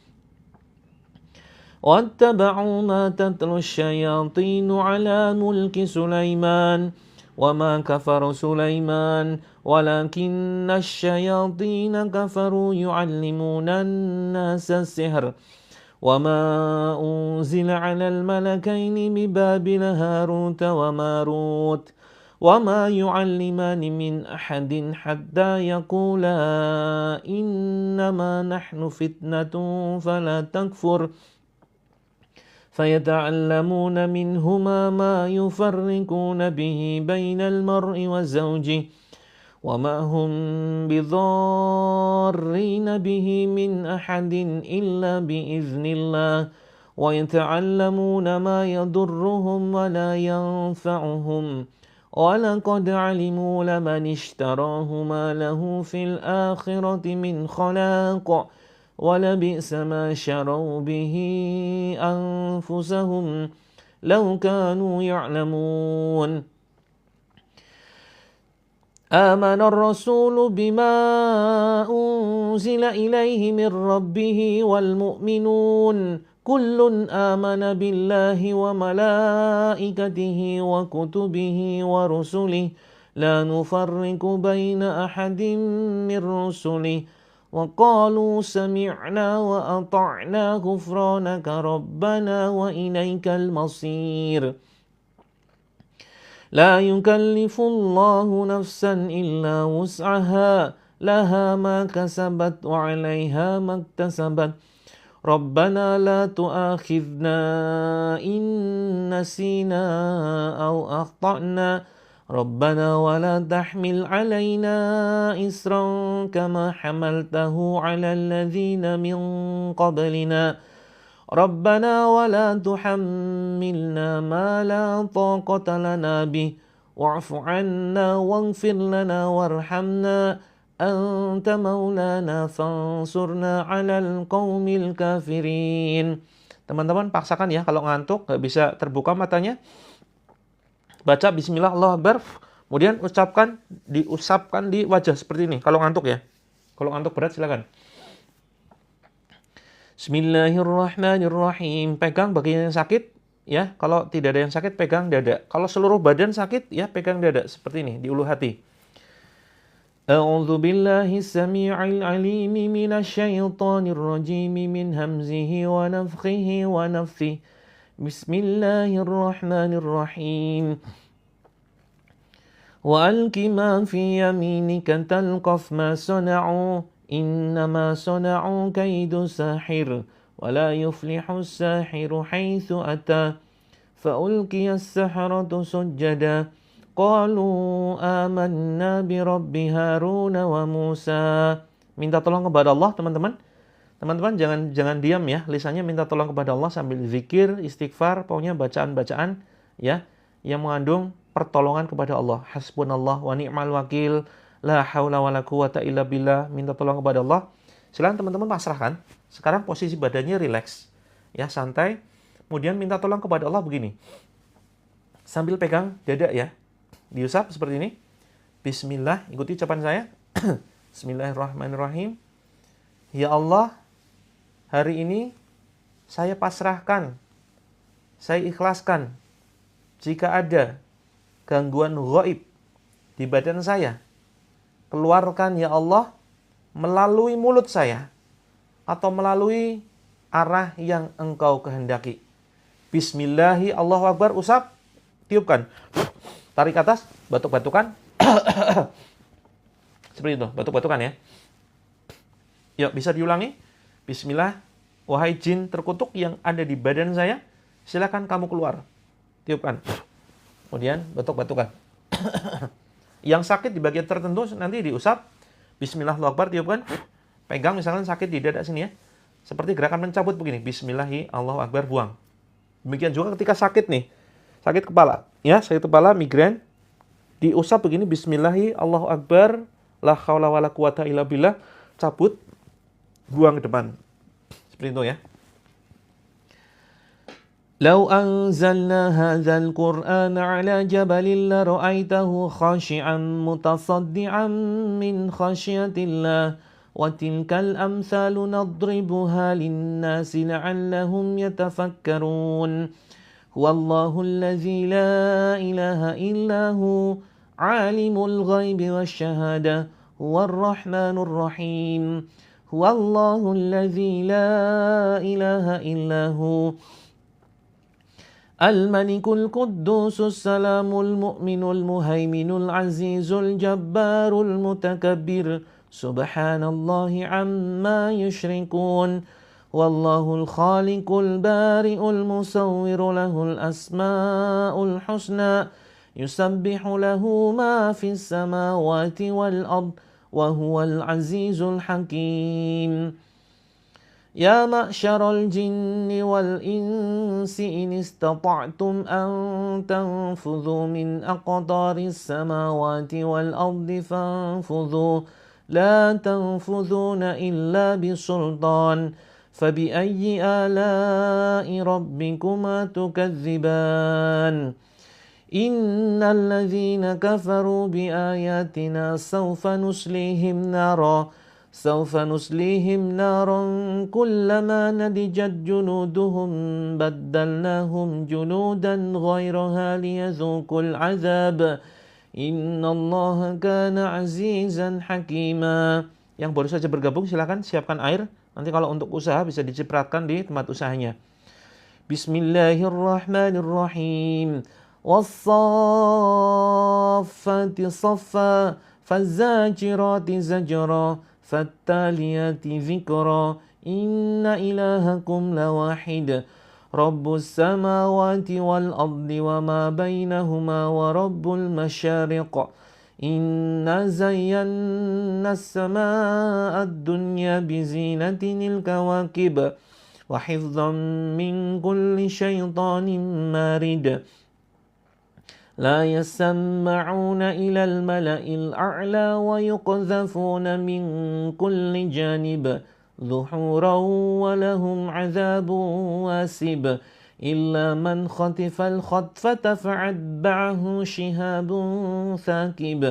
واتبعوا ما تتلو الشياطين على ملك سليمان وما كفر سليمان ولكن الشياطين كفروا يعلمون الناس السحر وما أنزل على الملكين ببابل هاروت وماروت وما يعلمان من أحد حتى يقولا إنما نحن فتنة فلا تكفر فيتعلمون منهما ما يفرقون به بين المرء وزوجه وما هم بضارين به من أحد إلا بإذن الله ويتعلمون ما يضرهم ولا ينفعهم ولقد علموا لمن اشتراه ما له في الآخرة من خلاق ولبئس ما شروا به أنفسهم لو كانوا يعلمون آمن الرسول بما أنزل إليه من ربه والمؤمنون كل آمن بالله وملائكته وكتبه ورسله لا نفرق بين أحد من رسله وقالوا سمعنا وأطعنا غفرانك ربنا وإليك المصير لا يكلف الله نفسا إلا وسعها لها ما كسبت وعليها ما اكتسبت ربنا لا تؤاخذنا إن نسينا أو أخطأنا ربنا ولا تحمل علينا إسرا كما حملته على الذين من قبلنا ربنا ولا تحملنا ما لا طاقة لنا به واعف عنا واغفر لنا وارحمنا أنت مولانا فانsurna 'alal qaumil kafirin. Teman-teman paksakan ya, kalau ngantuk nggak bisa terbuka matanya, baca bismillah Allahu Akbar, kemudian diusapkan di wajah seperti ini kalau ngantuk ya. Kalau ngantuk berat silakan. Bismillahirrahmanirrahim. Pegang bagian yang sakit ya. Kalau tidak ada yang sakit pegang dada. Kalau seluruh badan sakit ya pegang dada seperti ini di ulu hati. A'udzu billahi samii'il 'aliim minasyaitonir rajiim min hamzihi wa nafthihi wa nafthihi. Bismillahirrahmanirrahim. Wa alqi ma fi yaminika talqaf ma sana'u innama sana'u kaidu sahir wa la yuflihu as-sahiru haitsu ata fa ulqiya as-saharatu sujada qalu amanna bi rabbi Harun wa Musa. Minta tolong kepada Allah, teman-teman. Teman-teman jangan diam ya, lisannya minta tolong kepada Allah sambil zikir, istighfar, pokoknya bacaan-bacaan ya yang mengandung pertolongan kepada Allah. Hasbunallah wa ni'mal wakil, la haula wala quwata illa billah, minta tolong kepada Allah. Silakan teman-teman pasrahkan. Sekarang posisi badannya rileks ya, santai. Kemudian minta tolong kepada Allah begini. Sambil pegang dada ya. Diusap seperti ini. Bismillah, ikuti ucapan saya. Bismillahirrahmanirrahim. Ya Allah, hari ini saya pasrahkan, saya ikhlaskan jika ada gangguan ghaib di badan saya. Keluarkan ya Allah melalui mulut saya atau melalui arah yang Engkau kehendaki. Bismillahi Allahu Akbar, usap, tiupkan. Tarik ke atas, batuk-batukan. Seperti itu, batuk-batukan ya. Yuk, bisa diulangi. Bismillah, wahai jin terkutuk yang ada di badan saya, silakan kamu keluar. Tiupkan. Kemudian batuk-batukan. Yang sakit di bagian tertentu nanti diusap. Bismillah Allahu Akbar, tiupkan. Pegang misalkan sakit di dada sini ya. Seperti gerakan mencabut begini. Bismillahi Allahu Akbar, buang. Demikian juga ketika sakit nih. Sakit kepala. Ya, sakit kepala, migrain. Diusap begini. Bismillahi Allahu Akbar. La haula wala quwata illa billah. Cabut. Buang ke depan. Seperti itu ya. Lau anzalna hadzal Qur'ana 'ala jabalin la ra'aitahu khashi'an mutasaddian min khasyatillah wa tilkal amsalu nadribuha lin-nasi la'allahum yatafakkarun. هو الله الذي لا إله إلا هو عالم الغيب والشهادة هو الرحمن الرحيم هو الله الذي لا إله إلا هو الملك القدوس السلام المؤمن المهيمن العزيز الجبار المتكبر سبحان الله عما يشركون والله الخالق البارئ المصور له الأسماء الحسنى يسبح له ما في السماوات والأرض وهو العزيز الحكيم يا معشر الجن والإنس إن استطعتم أن تنفذوا من أقطار السماوات والأرض فانفذوا لا تنفذون إلا بسلطان فبأي آلاء ربكما تكذبان إن الذين كفروا بآياتنا سوف نسليهم نارا كلما نضجت جلودهم بدلناهم جلودا غيرها ليذوقوا العذاب إن الله كان عزيزا حكيما. Yang baru saja bergabung silakan siapkan air. Nanti kalau untuk usaha bisa dicipratkan di tempat usahanya. Bismillahirrahmanirrahim. Wassafati saffa فالزاجرات زجرا فالتاليات ذكرا إن إلهكم لواحد رب السماوات والأرض وما بينهما ورب المشارق إنا زينا السماء الدنيا بزينة الكواكب وحفظا من كل شيطان مارد لا يسمعون إلى الملأ الأعلى ويقذفون من كل جانب ذحورا ولهم عذاب واسب إلا من خطف الخطفة فأتبعه شهاب ثاقب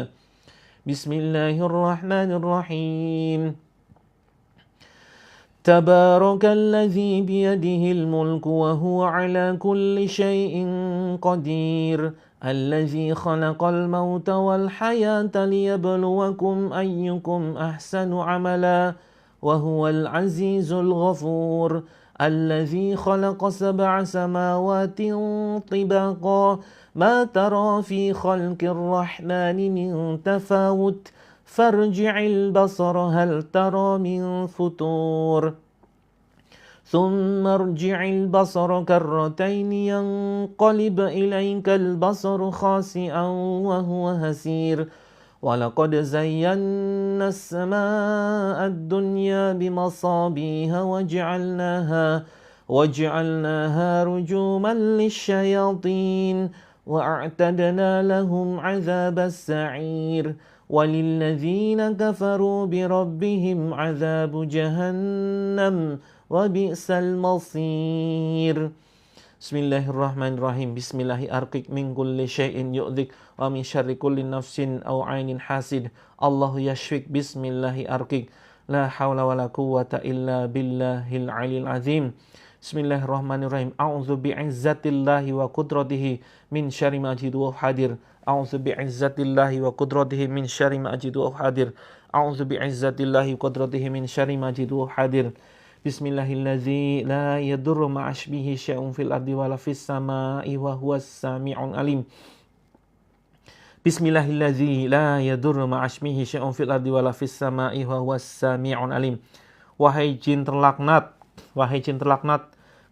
بسم الله الرحمن الرحيم تبارك الذي بيده الملك وهو على كل شيء قدير الذي خلق الموت والحياة ليبلوكم أيكم أحسن عملا وهو العزيز الغفور الذي خلق 7 سماوات طباقا ما ترى في خلق الرحمن من تفاوت فارجع البصر هل ترى من فطور ثم ارجع البصر كرتين ينقلب إليك البصر خاسئا وهو هسير ولقد زينا السماء الدنيا بمصابيح وجعلناها رجوما للشياطين وأعتدنا لهم عذاب السعير وللذين كفروا بربهم عذاب جهنم وبئس المصير Bismillahirrahmanirrahim. Bismillahi arqiq min kulli syai'in yu'dhik wa min syarri kulli nafsin aw ainin hasid. Allahu yashfik. Bismillahi arqiq. La hawla wa la quwwata illa billahil aliyil azim. Bismillahirrahmanirrahim. A'udzu bi'izzatillahi wa qudratihi min syarri ma ajidu wa hadir. A'udzu bi'izzatillahi wa qudratihi min syarri ma ajidu wa hadir. A'udzu bi'izzatillahi wa qudratihi min syarri ma ajidu wa hadir. Bismillahilladzi la yadurru ma'asbihi syai'un fil ardi wala fis sama'i wa huwas sami'un alim. Bismillahilladzi la yadurru ma'asbihi syai'un fil ardi wala fis sama'i wa huwas sami'un alim. Wahai jin terlaknat,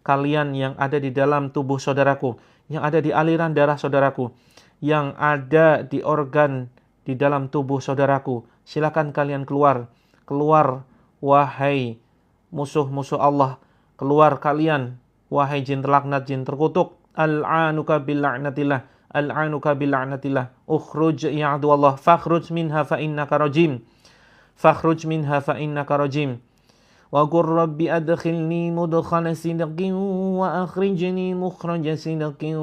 kalian yang ada di dalam tubuh saudaraku, yang ada di aliran darah saudaraku, yang ada di organ di dalam tubuh saudaraku, silakan kalian keluar, wahai musuh-musuh Allah, keluar kalian, wahai jin terlaknat, jin terkutuk. Al'anuka bil'a'natillah, ukhruj ya adu Allah, fakhruj minha fa innaka rajim, wa qur rabbi adkhilni mudkhala sidqin wa akhrijni mukhraja sidqin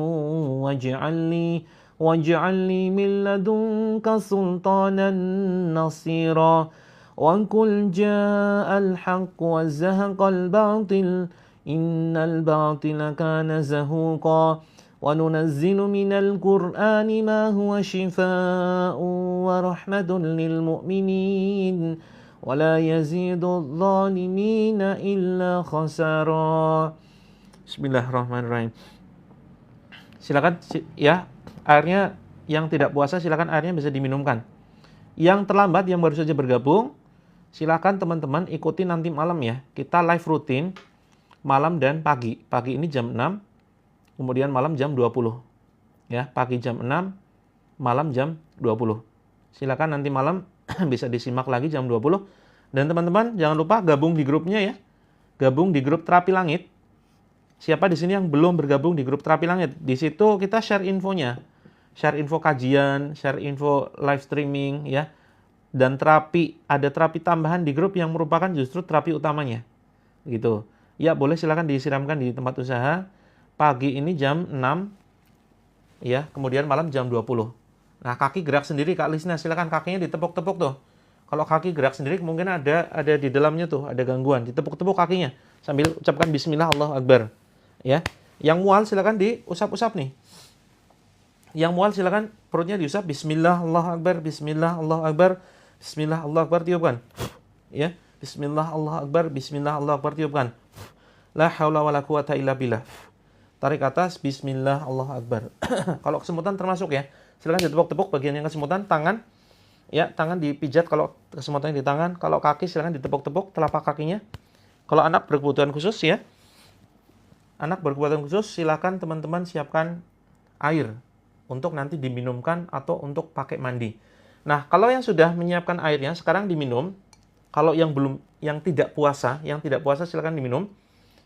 waj'alni min ladunka sultanan nasira. وَقُلْ جَاءَ الْحَقُّ وَزَهَقَ الْبَاطِلُ إِنَّ الْبَاطِلَ كَانَ زَهُوقًا وننزل من القرآن ما هو شفاء ورحمة للمؤمنين ولا يزيد الظالمين إلا خسارا. Bismillahirrahmanirrahim. Silakan ya, airnya yang tidak puasa silakan airnya bisa diminumkan. Yang terlambat yang baru saja bergabung, silakan teman-teman ikuti nanti malam ya. Kita live rutin malam dan pagi. Pagi ini jam 6, kemudian malam jam 20. Ya, pagi jam 6, malam jam 20. Silakan nanti malam bisa disimak lagi jam 20. Dan teman-teman jangan lupa gabung di grupnya ya. Gabung di grup Terapi Langit. Siapa di sini yang belum bergabung di grup Terapi Langit? Di situ kita share infonya. Share info kajian, share info live streaming ya. Dan terapi, ada terapi tambahan di grup yang merupakan justru terapi utamanya. Gitu. Ya, boleh silakan disiramkan di tempat usaha. Pagi ini jam 6 ya, kemudian malam jam 20. Nah, kaki gerak sendiri Kak Lisna, silakan kakinya ditepuk-tepuk tuh. Kalau kaki gerak sendiri kemungkinan ada di dalamnya tuh, ada gangguan. Ditepuk-tepuk kakinya sambil ucapkan bismillah Allahu Akbar. Ya. Yang mual silakan diusap-usap nih. Yang mual silakan perutnya diusap bismillah Allahu Akbar, bismillah Allahu Akbar, bismillah Allahu Akbar, tiupkan. Ya. Bismillah Allahu Akbar, bismillah Allahu Akbar, tiupkan. La haula wala quwata illa billah. Tarik atas, bismillah Allahu Akbar. Kalau kesemutan termasuk ya. Silakan ditepuk-tepuk bagian yang kesemutan, tangan. Ya, tangan dipijat kalau kesemutannya di tangan. Kalau kaki silakan ditepuk-tepuk telapak kakinya. Kalau anak berkebutuhan khusus ya. Anak berkebutuhan khusus silakan teman-teman siapkan air untuk nanti diminumkan atau untuk pakai mandi. Nah, kalau yang sudah menyiapkan airnya sekarang diminum. Kalau yang tidak puasa silakan diminum.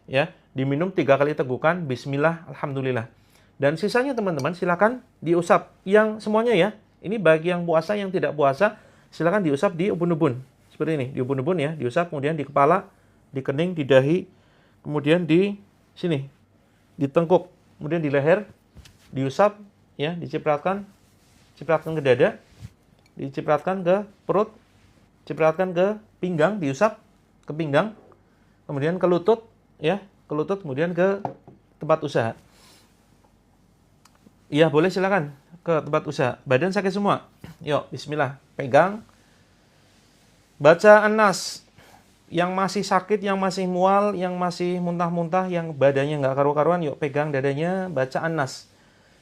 Ya, diminum 3 kali tegukan bismillah alhamdulillah. Dan sisanya teman-teman silakan diusap. Yang semuanya ya. Ini bagi yang puasa, yang tidak puasa silakan diusap di ubun-ubun. Seperti ini, di ubun-ubun ya, diusap kemudian di kepala, di kening, di dahi, kemudian di sini, di tengkuk, kemudian di leher, diusap ya, dicipratkan ke dada, dicipratkan ke perut, cipratkan ke pinggang, diusap ke pinggang, kemudian ke lutut ya, ke lutut, kemudian ke tempat usaha. Iya, boleh silakan ke tempat usaha. Badan sakit semua. Yuk, bismillah. Pegang. Baca An-Nas. Yang masih sakit, yang masih mual, yang masih muntah-muntah, yang badannya nggak karu-karuan, yuk pegang dadanya, baca An-Nas.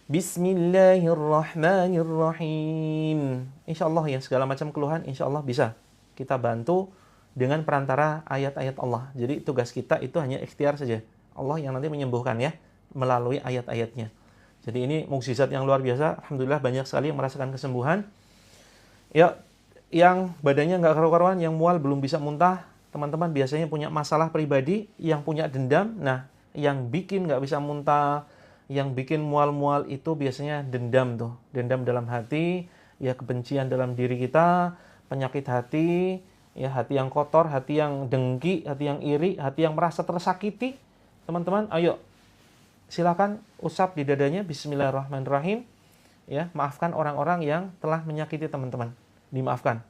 Bismillahirrahmanirrahim. Insya Allah ya, segala macam keluhan insya Allah bisa kita bantu dengan perantara ayat-ayat Allah. Jadi tugas kita itu hanya ikhtiar saja. Allah yang nanti menyembuhkan ya, melalui ayat-ayatnya. Jadi ini mukjizat yang luar biasa. Alhamdulillah banyak sekali yang merasakan kesembuhan. Ya, yang badannya nggak karu-karuan, yang mual belum bisa muntah, teman-teman biasanya punya masalah pribadi, yang punya dendam. Nah, yang bikin nggak bisa muntah, yang bikin mual-mual itu biasanya dendam tuh. Dendam dalam hati, ya kebencian dalam diri kita, penyakit hati, ya hati yang kotor, hati yang dengki, hati yang iri, hati yang merasa tersakiti. Teman-teman, ayo silakan usap di dadanya bismillahirrahmanirrahim. Ya, maafkan orang-orang yang telah menyakiti teman-teman. Dimaafkan.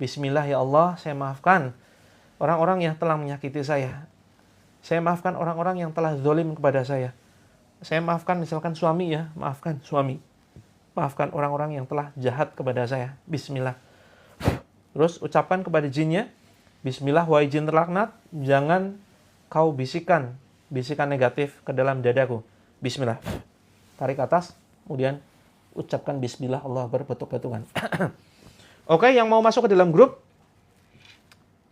Bismillah ya Allah, saya maafkan orang-orang yang telah menyakiti saya. Saya maafkan orang-orang yang telah zalim kepada saya. Saya maafkan misalkan suami ya, maafkan suami. Maafkan orang-orang yang telah jahat kepada saya. Bismillah. Terus ucapkan kepada jinnya, bismillah wahai jin terlaknat, jangan kau bisikan negatif ke dalam dadaku. Bismillah. Tarik atas, kemudian ucapkan bismillah Allah berpetuk-petukan. Oke, yang mau masuk ke dalam grup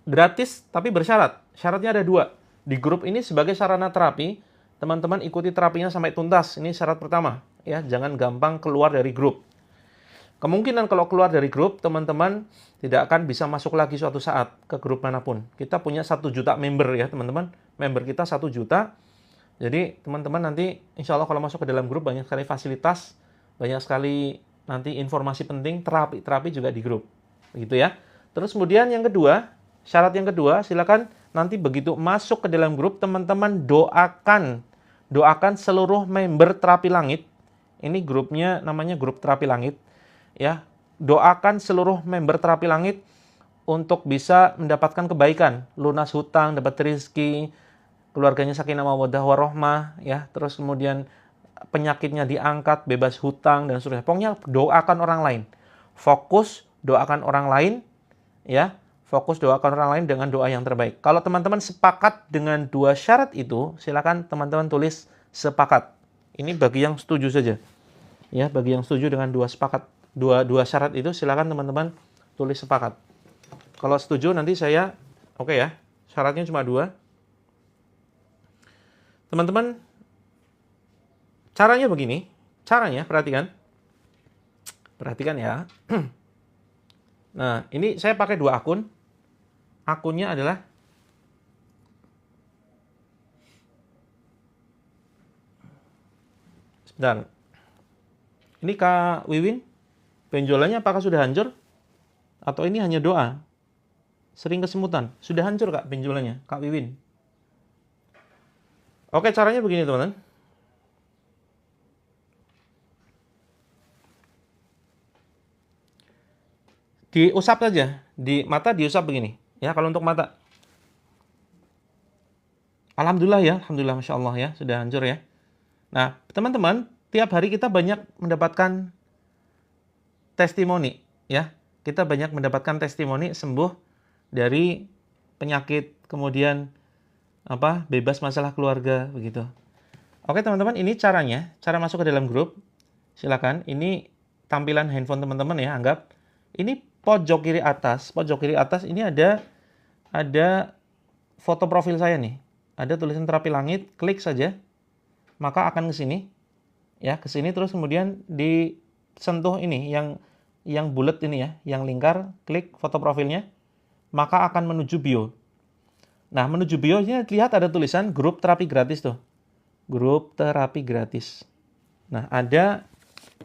gratis tapi bersyarat. Syaratnya ada 2. Di grup ini sebagai sarana terapi, teman-teman ikuti terapinya sampai tuntas. Ini syarat pertama, ya, jangan gampang keluar dari grup. Kemungkinan kalau keluar dari grup, teman-teman tidak akan bisa masuk lagi suatu saat ke grup manapun. Kita punya 1 juta member ya, teman-teman. Member kita 1 juta. Jadi, teman-teman nanti insya Allah kalau masuk ke dalam grup banyak sekali fasilitas, banyak sekali nanti informasi penting, terapi juga di grup. Begitu ya. Terus kemudian yang kedua, syarat yang kedua, silakan nanti begitu masuk ke dalam grup, teman-teman doakan seluruh member Terapi Langit. Ini grupnya namanya grup Terapi Langit. Ya, doakan seluruh member Terapi Langit untuk bisa mendapatkan kebaikan, lunas hutang, dapat rezeki, keluarganya sakinah mawaddah warahmah, ya, terus kemudian penyakitnya diangkat, bebas hutang dan seterusnya. Pokoknya doakan orang lain. Fokus doakan orang lain, ya. Fokus doakan orang lain dengan doa yang terbaik. Kalau teman-teman sepakat dengan dua syarat itu, silakan teman-teman tulis sepakat. Ini bagi yang setuju saja. Ya, bagi yang setuju dengan dua syarat itu, silakan teman-teman tulis sepakat. Kalau setuju nanti saya oke ya. Syaratnya cuma 2. Teman-teman, caranya begini. Caranya, perhatikan. Perhatikan ya. Nah, ini saya pakai 2 akun. Akunnya adalah sebentar. Ini Kak Wiwin, benjolannya apakah sudah hancur? Atau ini hanya doa? Sering kesemutan. Sudah hancur Kak benjolannya, Kak Wiwin. Oke, caranya begini teman-teman. Diusap saja. Di mata diusap begini. Ya, kalau untuk mata. Alhamdulillah ya, Alhamdulillah Masya Allah ya, sudah hancur ya. Nah, teman-teman, tiap hari kita banyak mendapatkan testimoni ya. Kita banyak mendapatkan testimoni sembuh dari penyakit, kemudian bebas masalah keluarga begitu. Oke teman-teman, ini caranya, cara masuk ke dalam grup. Silakan. Ini tampilan handphone teman-teman ya, anggap. Ini pojok kiri atas ini ada foto profil saya nih. Ada tulisan terapi langit, klik saja. Maka akan ke sini. Ya, ke sini terus kemudian disentuh ini yang bulat ini ya, yang lingkar, klik foto profilnya. Maka akan menuju bio. Nah, menuju bio ini lihat ada tulisan grup terapi gratis tuh. Grup terapi gratis. Nah, ada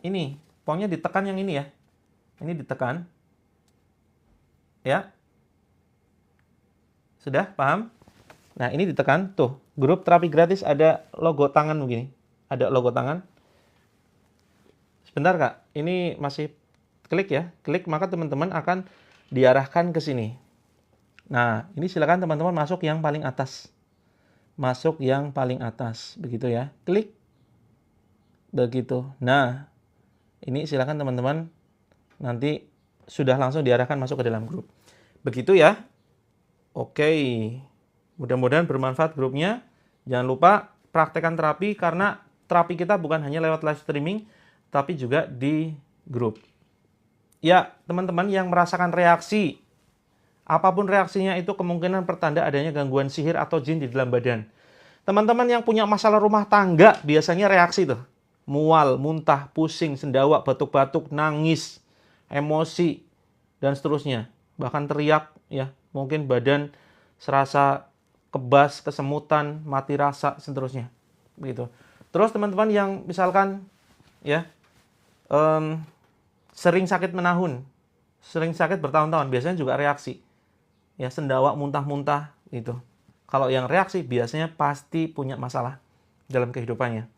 ini, pokoknya ditekan yang ini ya. Ini ditekan. Ya. Sudah paham? Nah, ini ditekan tuh. Grup terapi gratis ada logo tangan begini. Ada logo tangan. Sebentar, Kak. Ini masih klik ya. Klik maka teman-teman akan diarahkan ke sini. Nah, ini silakan teman-teman masuk yang paling atas. Masuk yang paling atas, begitu ya. Klik. Begitu. Nah, ini silakan teman-teman nanti sudah langsung diarahkan masuk ke dalam grup. Begitu ya. Oke. Mudah-mudahan bermanfaat grupnya. Jangan lupa praktekkan terapi karena terapi kita bukan hanya lewat live streaming tapi juga di grup. Ya, teman-teman yang merasakan reaksi apapun reaksinya itu kemungkinan pertanda adanya gangguan sihir atau jin di dalam badan. Teman-teman yang punya masalah rumah tangga biasanya reaksi tuh. Mual, muntah, pusing, sendawa, batuk-batuk, nangis, emosi, dan seterusnya. Bahkan teriak, ya, mungkin badan serasa kebas, kesemutan, mati rasa, seterusnya. Begitu. Terus teman-teman yang misalkan ya sering sakit menahun, sering sakit bertahun-tahun, biasanya juga reaksi. Ya, sendawa, muntah-muntah gitu. Kalau yang reaksi biasanya pasti punya masalah dalam kehidupannya.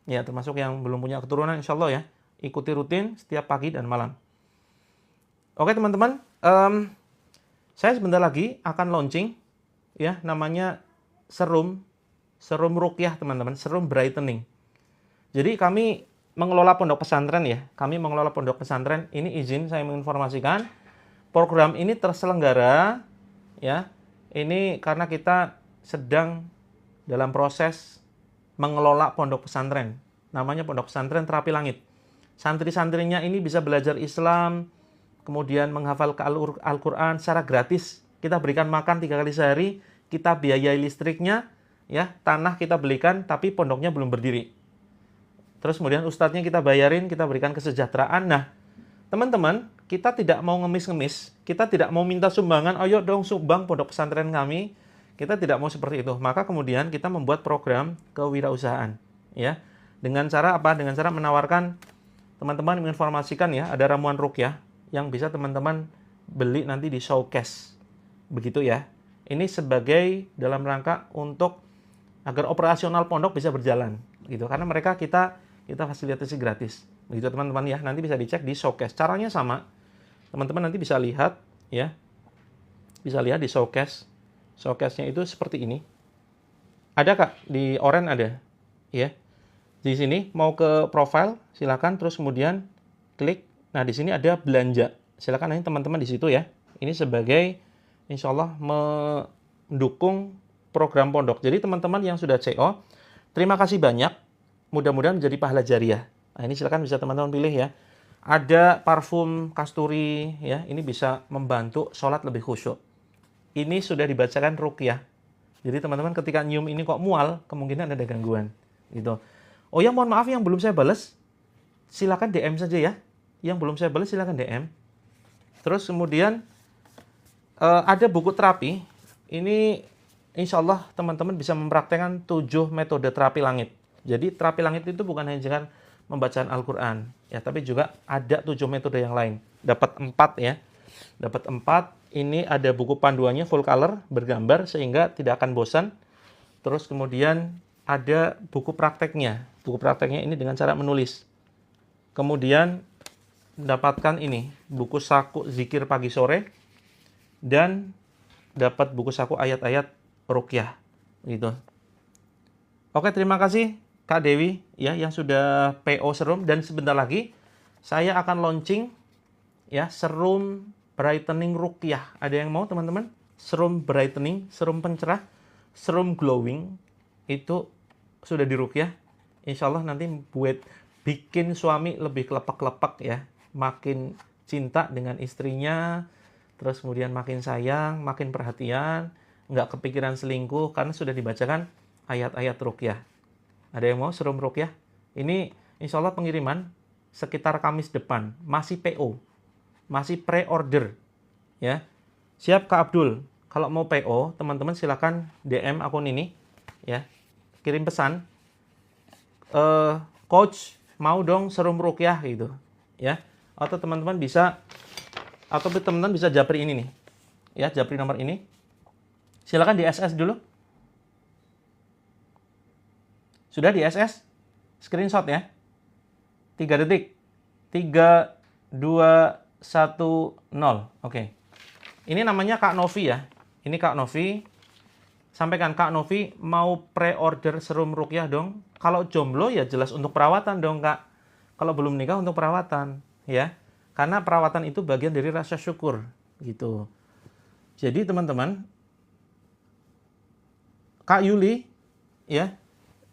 Ya, termasuk yang belum punya keturunan insya Allah ya. Ikuti rutin setiap pagi dan malam. Oke teman-teman, saya sebentar lagi akan launching ya, namanya serum ruqyah teman-teman, serum brightening. Jadi kami mengelola pondok pesantren ya. Kami mengelola pondok pesantren. Ini izin saya menginformasikan program ini terselenggara ya. Ini karena kita sedang dalam proses mengelola pondok pesantren. Namanya Pondok Pesantren Terapi Langit. Santri-santrinya ini bisa belajar Islam, kemudian menghafal Al-Quran secara gratis. Kita berikan makan 3 kali sehari, kita biayai listriknya, ya, tanah kita belikan, tapi pondoknya belum berdiri. Terus kemudian ustadznya kita bayarin, kita berikan kesejahteraan. Nah, teman-teman, kita tidak mau ngemis-ngemis, kita tidak mau minta sumbangan, ayo dong sumbang pondok pesantren kami. Kita tidak mau seperti itu. Maka kemudian kita membuat program kewirausahaan, ya. Dengan cara apa? Dengan cara menawarkan teman-teman menginformasikan ya, ada ramuan ruqyah yang bisa teman-teman beli nanti di showcase. Begitu ya. Ini sebagai dalam rangka untuk agar operasional pondok bisa berjalan gitu. Karena mereka kita fasilitasi gratis. Begitu teman-teman ya. Nanti bisa dicek di showcase. Caranya sama. Teman-teman nanti bisa lihat ya. Bisa lihat di showcase. Showcase-nya itu seperti ini. Ada Kak, di orange ada. Ya. Di sini mau ke profile, silakan terus kemudian klik. Nah, di sini ada belanja. Silakan nanti teman-teman di situ ya. Ini sebagai insya Allah mendukung program pondok. Jadi teman-teman yang sudah CO, terima kasih banyak. Mudah-mudahan menjadi pahala jariah. Nah, ini silakan bisa teman-teman pilih ya. Ada parfum kasturi ya, ini bisa membantu sholat lebih khusyuk. Ini sudah dibacakan ruqyah. Jadi teman-teman ketika nyium ini kok mual, kemungkinan ada gangguan gitu. Oh ya, mohon maaf yang belum saya balas, silakan DM saja ya. Yang belum saya balas silakan DM. Terus kemudian ada buku terapi. Ini insya Allah teman-teman bisa mempraktekkan 7 metode terapi langit. Jadi terapi langit itu bukan hanya dengan membacaan Al-Quran, ya, tapi juga ada 7 metode yang lain. Dapat 4 ya. Dapat 4. Ini ada buku panduannya full color, bergambar sehingga tidak akan bosan. Terus kemudian ada buku prakteknya. Buku prakteknya ini dengan cara menulis. Kemudian dapatkan ini, buku saku zikir pagi sore dan dapat buku saku ayat-ayat ruqyah gitu. Oke, terima kasih Kak Dewi ya yang sudah PO serum, dan sebentar lagi saya akan launching ya serum brightening ruqyah. Ada yang mau teman-teman? Serum brightening, serum pencerah, serum glowing itu sudah di ruqyah. Insya Allah nanti buat bikin suami lebih kelepek-kelepek ya, makin cinta dengan istrinya, terus kemudian makin sayang, makin perhatian, nggak kepikiran selingkuh karena sudah dibacakan ayat-ayat ruqyah. Ada yang mau serum ruqyah? Ini insya Allah pengiriman sekitar Kamis depan, masih PO, masih pre-order ya. Siap Kak Abdul, kalau mau PO teman-teman silakan DM akun ini ya, kirim pesan, coach mau dong serum ruqyah gitu ya, atau teman-teman bisa japri ini nih ya, japri nomor ini, silakan di SS dulu. Sudah di SS, screenshot ya, 3 detik, 3, 2, 1, 0. Oke, ini namanya Kak Novi ya, ini Kak Novi. Sampaikan Kak Novi mau pre-order serum ruqyah dong. Kalau jomblo ya jelas untuk perawatan dong Kak. Kalau belum nikah untuk perawatan ya. Karena perawatan itu bagian dari rasa syukur gitu. Jadi teman-teman, Kak Yuli ya,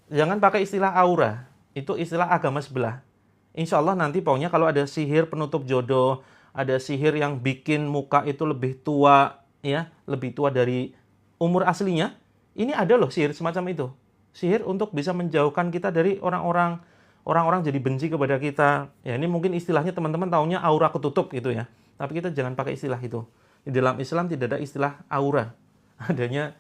jangan pakai istilah aura. Itu istilah agama sebelah. Insya Allah nanti pokoknya kalau ada sihir penutup jodoh, ada sihir yang bikin muka itu lebih tua ya, lebih tua dari umur aslinya, ini ada loh sihir semacam itu. Sihir untuk bisa menjauhkan kita dari orang-orang jadi benci kepada kita. Ya, ini mungkin istilahnya teman-teman taunya aura ketutup gitu ya. Tapi kita jangan pakai istilah itu. Di dalam Islam tidak ada istilah aura. Adanya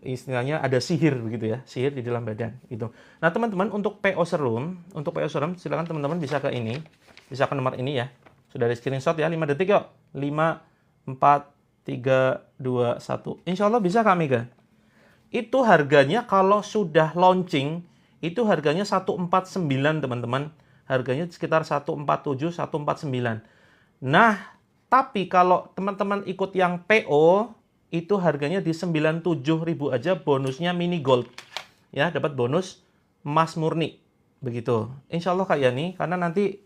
istilahnya ada sihir begitu ya, sihir di dalam badan gitu. Nah, teman-teman untuk PO serum, silakan teman-teman bisa ke ini, bisa ke nomor ini ya. Sudah ada screenshot ya, 5 detik yuk. 5, 4, 3, 2, 1. Insya Allah bisa Kak Mega. Itu harganya kalau sudah launching, itu harganya 149 teman-teman. Harganya sekitar 147, 149. Nah, tapi kalau teman-teman ikut yang PO, itu harganya di 97.000 aja, bonusnya mini gold. Ya, dapat bonus emas murni. Begitu. Insya Allah Kak Yani, karena nanti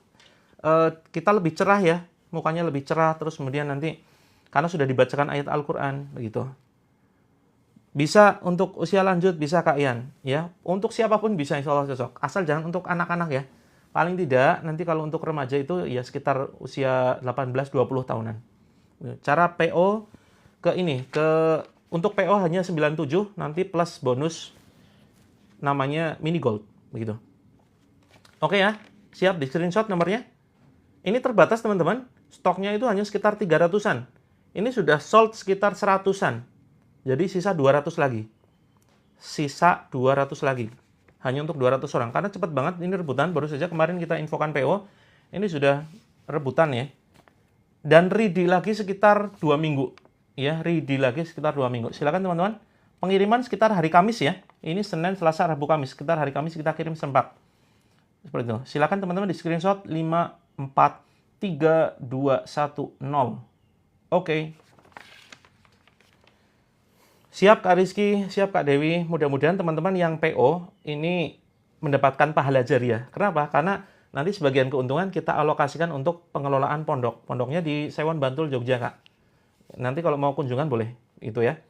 kita lebih cerah ya. Mukanya lebih cerah, terus kemudian nanti karena sudah dibacakan ayat Al-Quran, begitu. Bisa untuk usia lanjut, bisa Kak Ian. Ya. Untuk siapapun bisa insya Allah cocok. Asal jangan untuk anak-anak ya. Paling tidak, nanti kalau untuk remaja itu ya sekitar usia 18-20 tahunan. Cara PO untuk PO hanya 97, nanti plus bonus namanya mini gold. Begitu. Oke ya, siap di screenshot nomornya. Ini terbatas teman-teman. Stoknya itu hanya sekitar 300-an. Ini sudah sold sekitar 100-an. Jadi sisa 200 lagi. Sisa 200 lagi. Hanya untuk 200 orang. Karena cepat banget ini rebutan. Baru saja kemarin kita infokan PO. Ini sudah rebutan ya. Dan ready lagi sekitar 2 minggu. Ya, ready lagi sekitar 2 minggu. Silakan teman-teman. Pengiriman sekitar hari Kamis ya. Ini Senin, Selasa, Rabu, Kamis. Sekitar hari Kamis kita kirim serempak. Seperti itu. Silakan teman-teman di screenshot 5, 4, 3, 2, 1, 0. Oke. Siap Kak Rizky, siap Kak Dewi. Mudah-mudahan teman-teman yang PO ini mendapatkan pahala jariah. Kenapa? Karena nanti sebagian keuntungan kita alokasikan untuk pengelolaan pondok. Pondoknya di Sewon Bantul, Jogja, Kak. Nanti kalau mau kunjungan boleh, itu ya.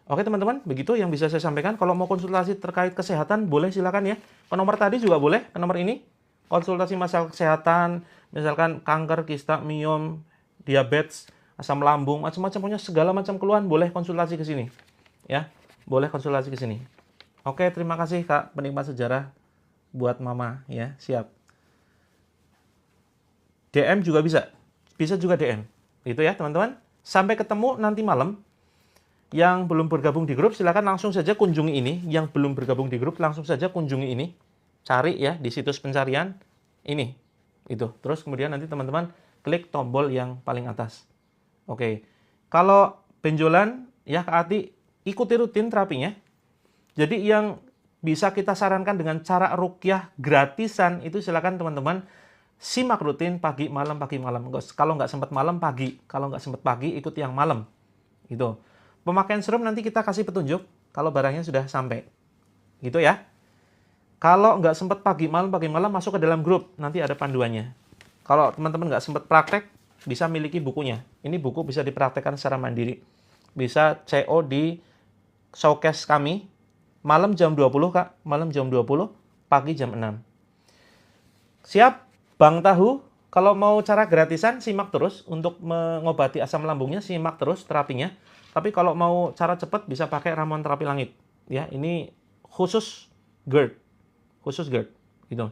Oke teman-teman, begitu yang bisa saya sampaikan. Kalau mau konsultasi terkait kesehatan, boleh silakan ya. Ke nomor tadi juga boleh, ke nomor ini. Konsultasi masalah kesehatan, misalkan kanker, kista, miom, diabetes, asam lambung, macam-macam, punya segala macam keluhan, boleh konsultasi ke sini. Ya, boleh konsultasi ke sini. Oke, terima kasih Kak, penikmat sejarah buat Mama ya, siap. DM juga bisa juga DM. Itu ya teman-teman. Sampai ketemu nanti malam. Yang belum bergabung di grup, silakan langsung saja kunjungi ini. Yang belum bergabung di grup, langsung saja kunjungi ini. Cari ya di situs pencarian ini. Itu. Terus kemudian nanti teman-teman klik tombol yang paling atas. Oke. Kalau benjolan, ya Kak Ati, ikuti rutin terapinya. Jadi yang bisa kita sarankan dengan cara ruqyah gratisan, itu silakan teman-teman simak rutin pagi malam. Kalau nggak sempat malam, pagi. Kalau nggak sempat pagi, ikut yang malam. Gitu. Pemakaian serum nanti kita kasih petunjuk kalau barangnya sudah sampai. Gitu ya. Kalau nggak sempat pagi malam masuk ke dalam grup. Nanti ada panduannya. Kalau teman-teman nggak sempat praktek, bisa miliki bukunya. Ini buku bisa dipraktekkan secara mandiri. Bisa CO di showcase kami. Malam jam 20, Kak. Malam jam 20, pagi jam 6. Siap? Bang Tahu, kalau mau cara gratisan, simak terus. Untuk mengobati asam lambungnya, simak terus terapinya. Tapi kalau mau cara cepat bisa pakai ramuan terapi langit. Ya, ini khusus GERD. Khusus GERD. Gitu.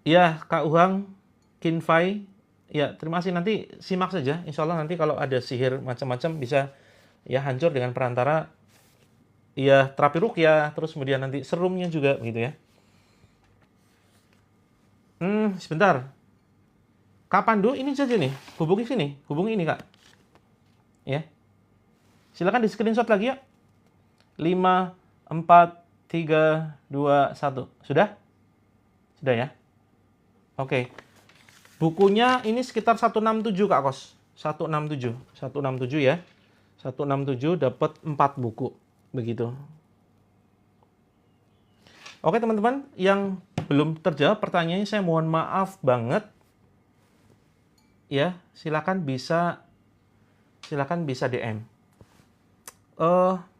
Ya, Kak Uhang, Kinfai. Ya, terima kasih. Nanti simak saja. Insya Allah nanti kalau ada sihir macam-macam bisa ya hancur dengan perantara ya terapi ruqyah. Terus kemudian nanti serumnya juga gitu ya. Sebentar. Kak Pandu, ini saja nih. Hubungi sini. Hubungi ini, Kak. Ya. Silakan di screenshot lagi ya. 5, 4, 3, 2, 1. Sudah? Sudah ya? Oke. Bukunya ini sekitar 167 Kak Kos. 167. 167 ya. 167 dapat 4 buku. Begitu. Oke teman-teman, yang belum terjawab pertanyaannya saya mohon maaf banget. Ya, silakan bisa DM.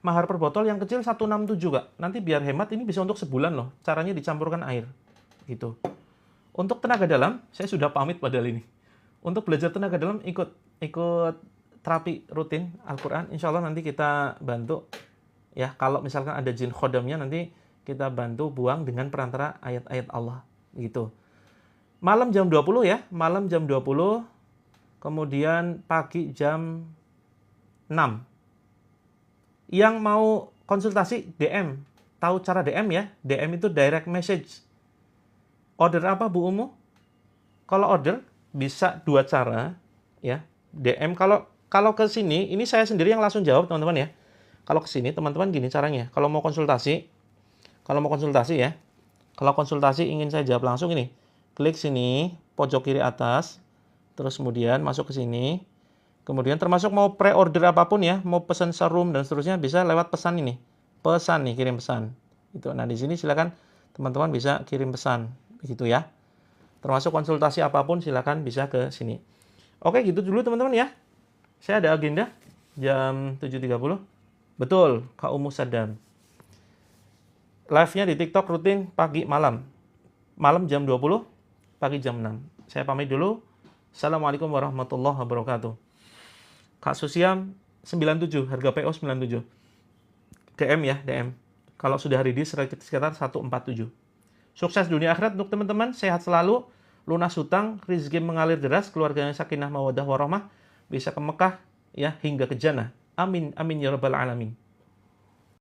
Mahar per botol yang kecil 167 Kak. Nanti biar hemat ini bisa untuk sebulan loh. Caranya dicampurkan air. Gitu. Untuk tenaga dalam, saya sudah pamit padahal ini. Untuk belajar tenaga dalam ikut terapi rutin Al-Qur'an. Insya Allah nanti kita bantu. Ya, kalau misalkan ada jin khodamnya nanti kita bantu buang dengan perantara ayat-ayat Allah. Gitu. Malam jam 20 ya. Malam jam 20. Kemudian pagi jam 6. Yang mau konsultasi DM. Tahu cara DM ya? DM itu direct message. Order apa Bu Umu? Kalau order bisa 2 cara ya. DM kalau ke sini, ini saya sendiri yang langsung jawab teman-teman ya. Kalau ke sini teman-teman gini caranya. Kalau mau konsultasi ya. Kalau konsultasi ingin saya jawab langsung ini. Klik sini, pojok kiri atas. Terus kemudian masuk ke sini. Kemudian termasuk mau pre-order apapun ya, mau pesan serum dan seterusnya bisa lewat pesan ini. Pesan nih, kirim pesan. Itu. Nah, di sini silakan teman-teman bisa kirim pesan, begitu ya. Termasuk konsultasi apapun silakan bisa ke sini. Oke, gitu dulu teman-teman ya. Saya ada agenda jam 7.30. Betul, Kak Umu Sadam. Live-nya di TikTok rutin pagi malam. Malam jam 20, pagi jam 6. Saya pamit dulu. Assalamualaikum warahmatullahi wabarakatuh. Kak Susiam 97, harga PO 97. DM ya, DM. Kalau sudah ready sekitar 147. Sukses dunia akhirat untuk teman-teman, sehat selalu, lunas hutang, rezeki mengalir deras, keluarganya sakinah mawaddah warahmah, bisa ke Mekah ya hingga ke jannah. Amin amin ya rabbal alamin.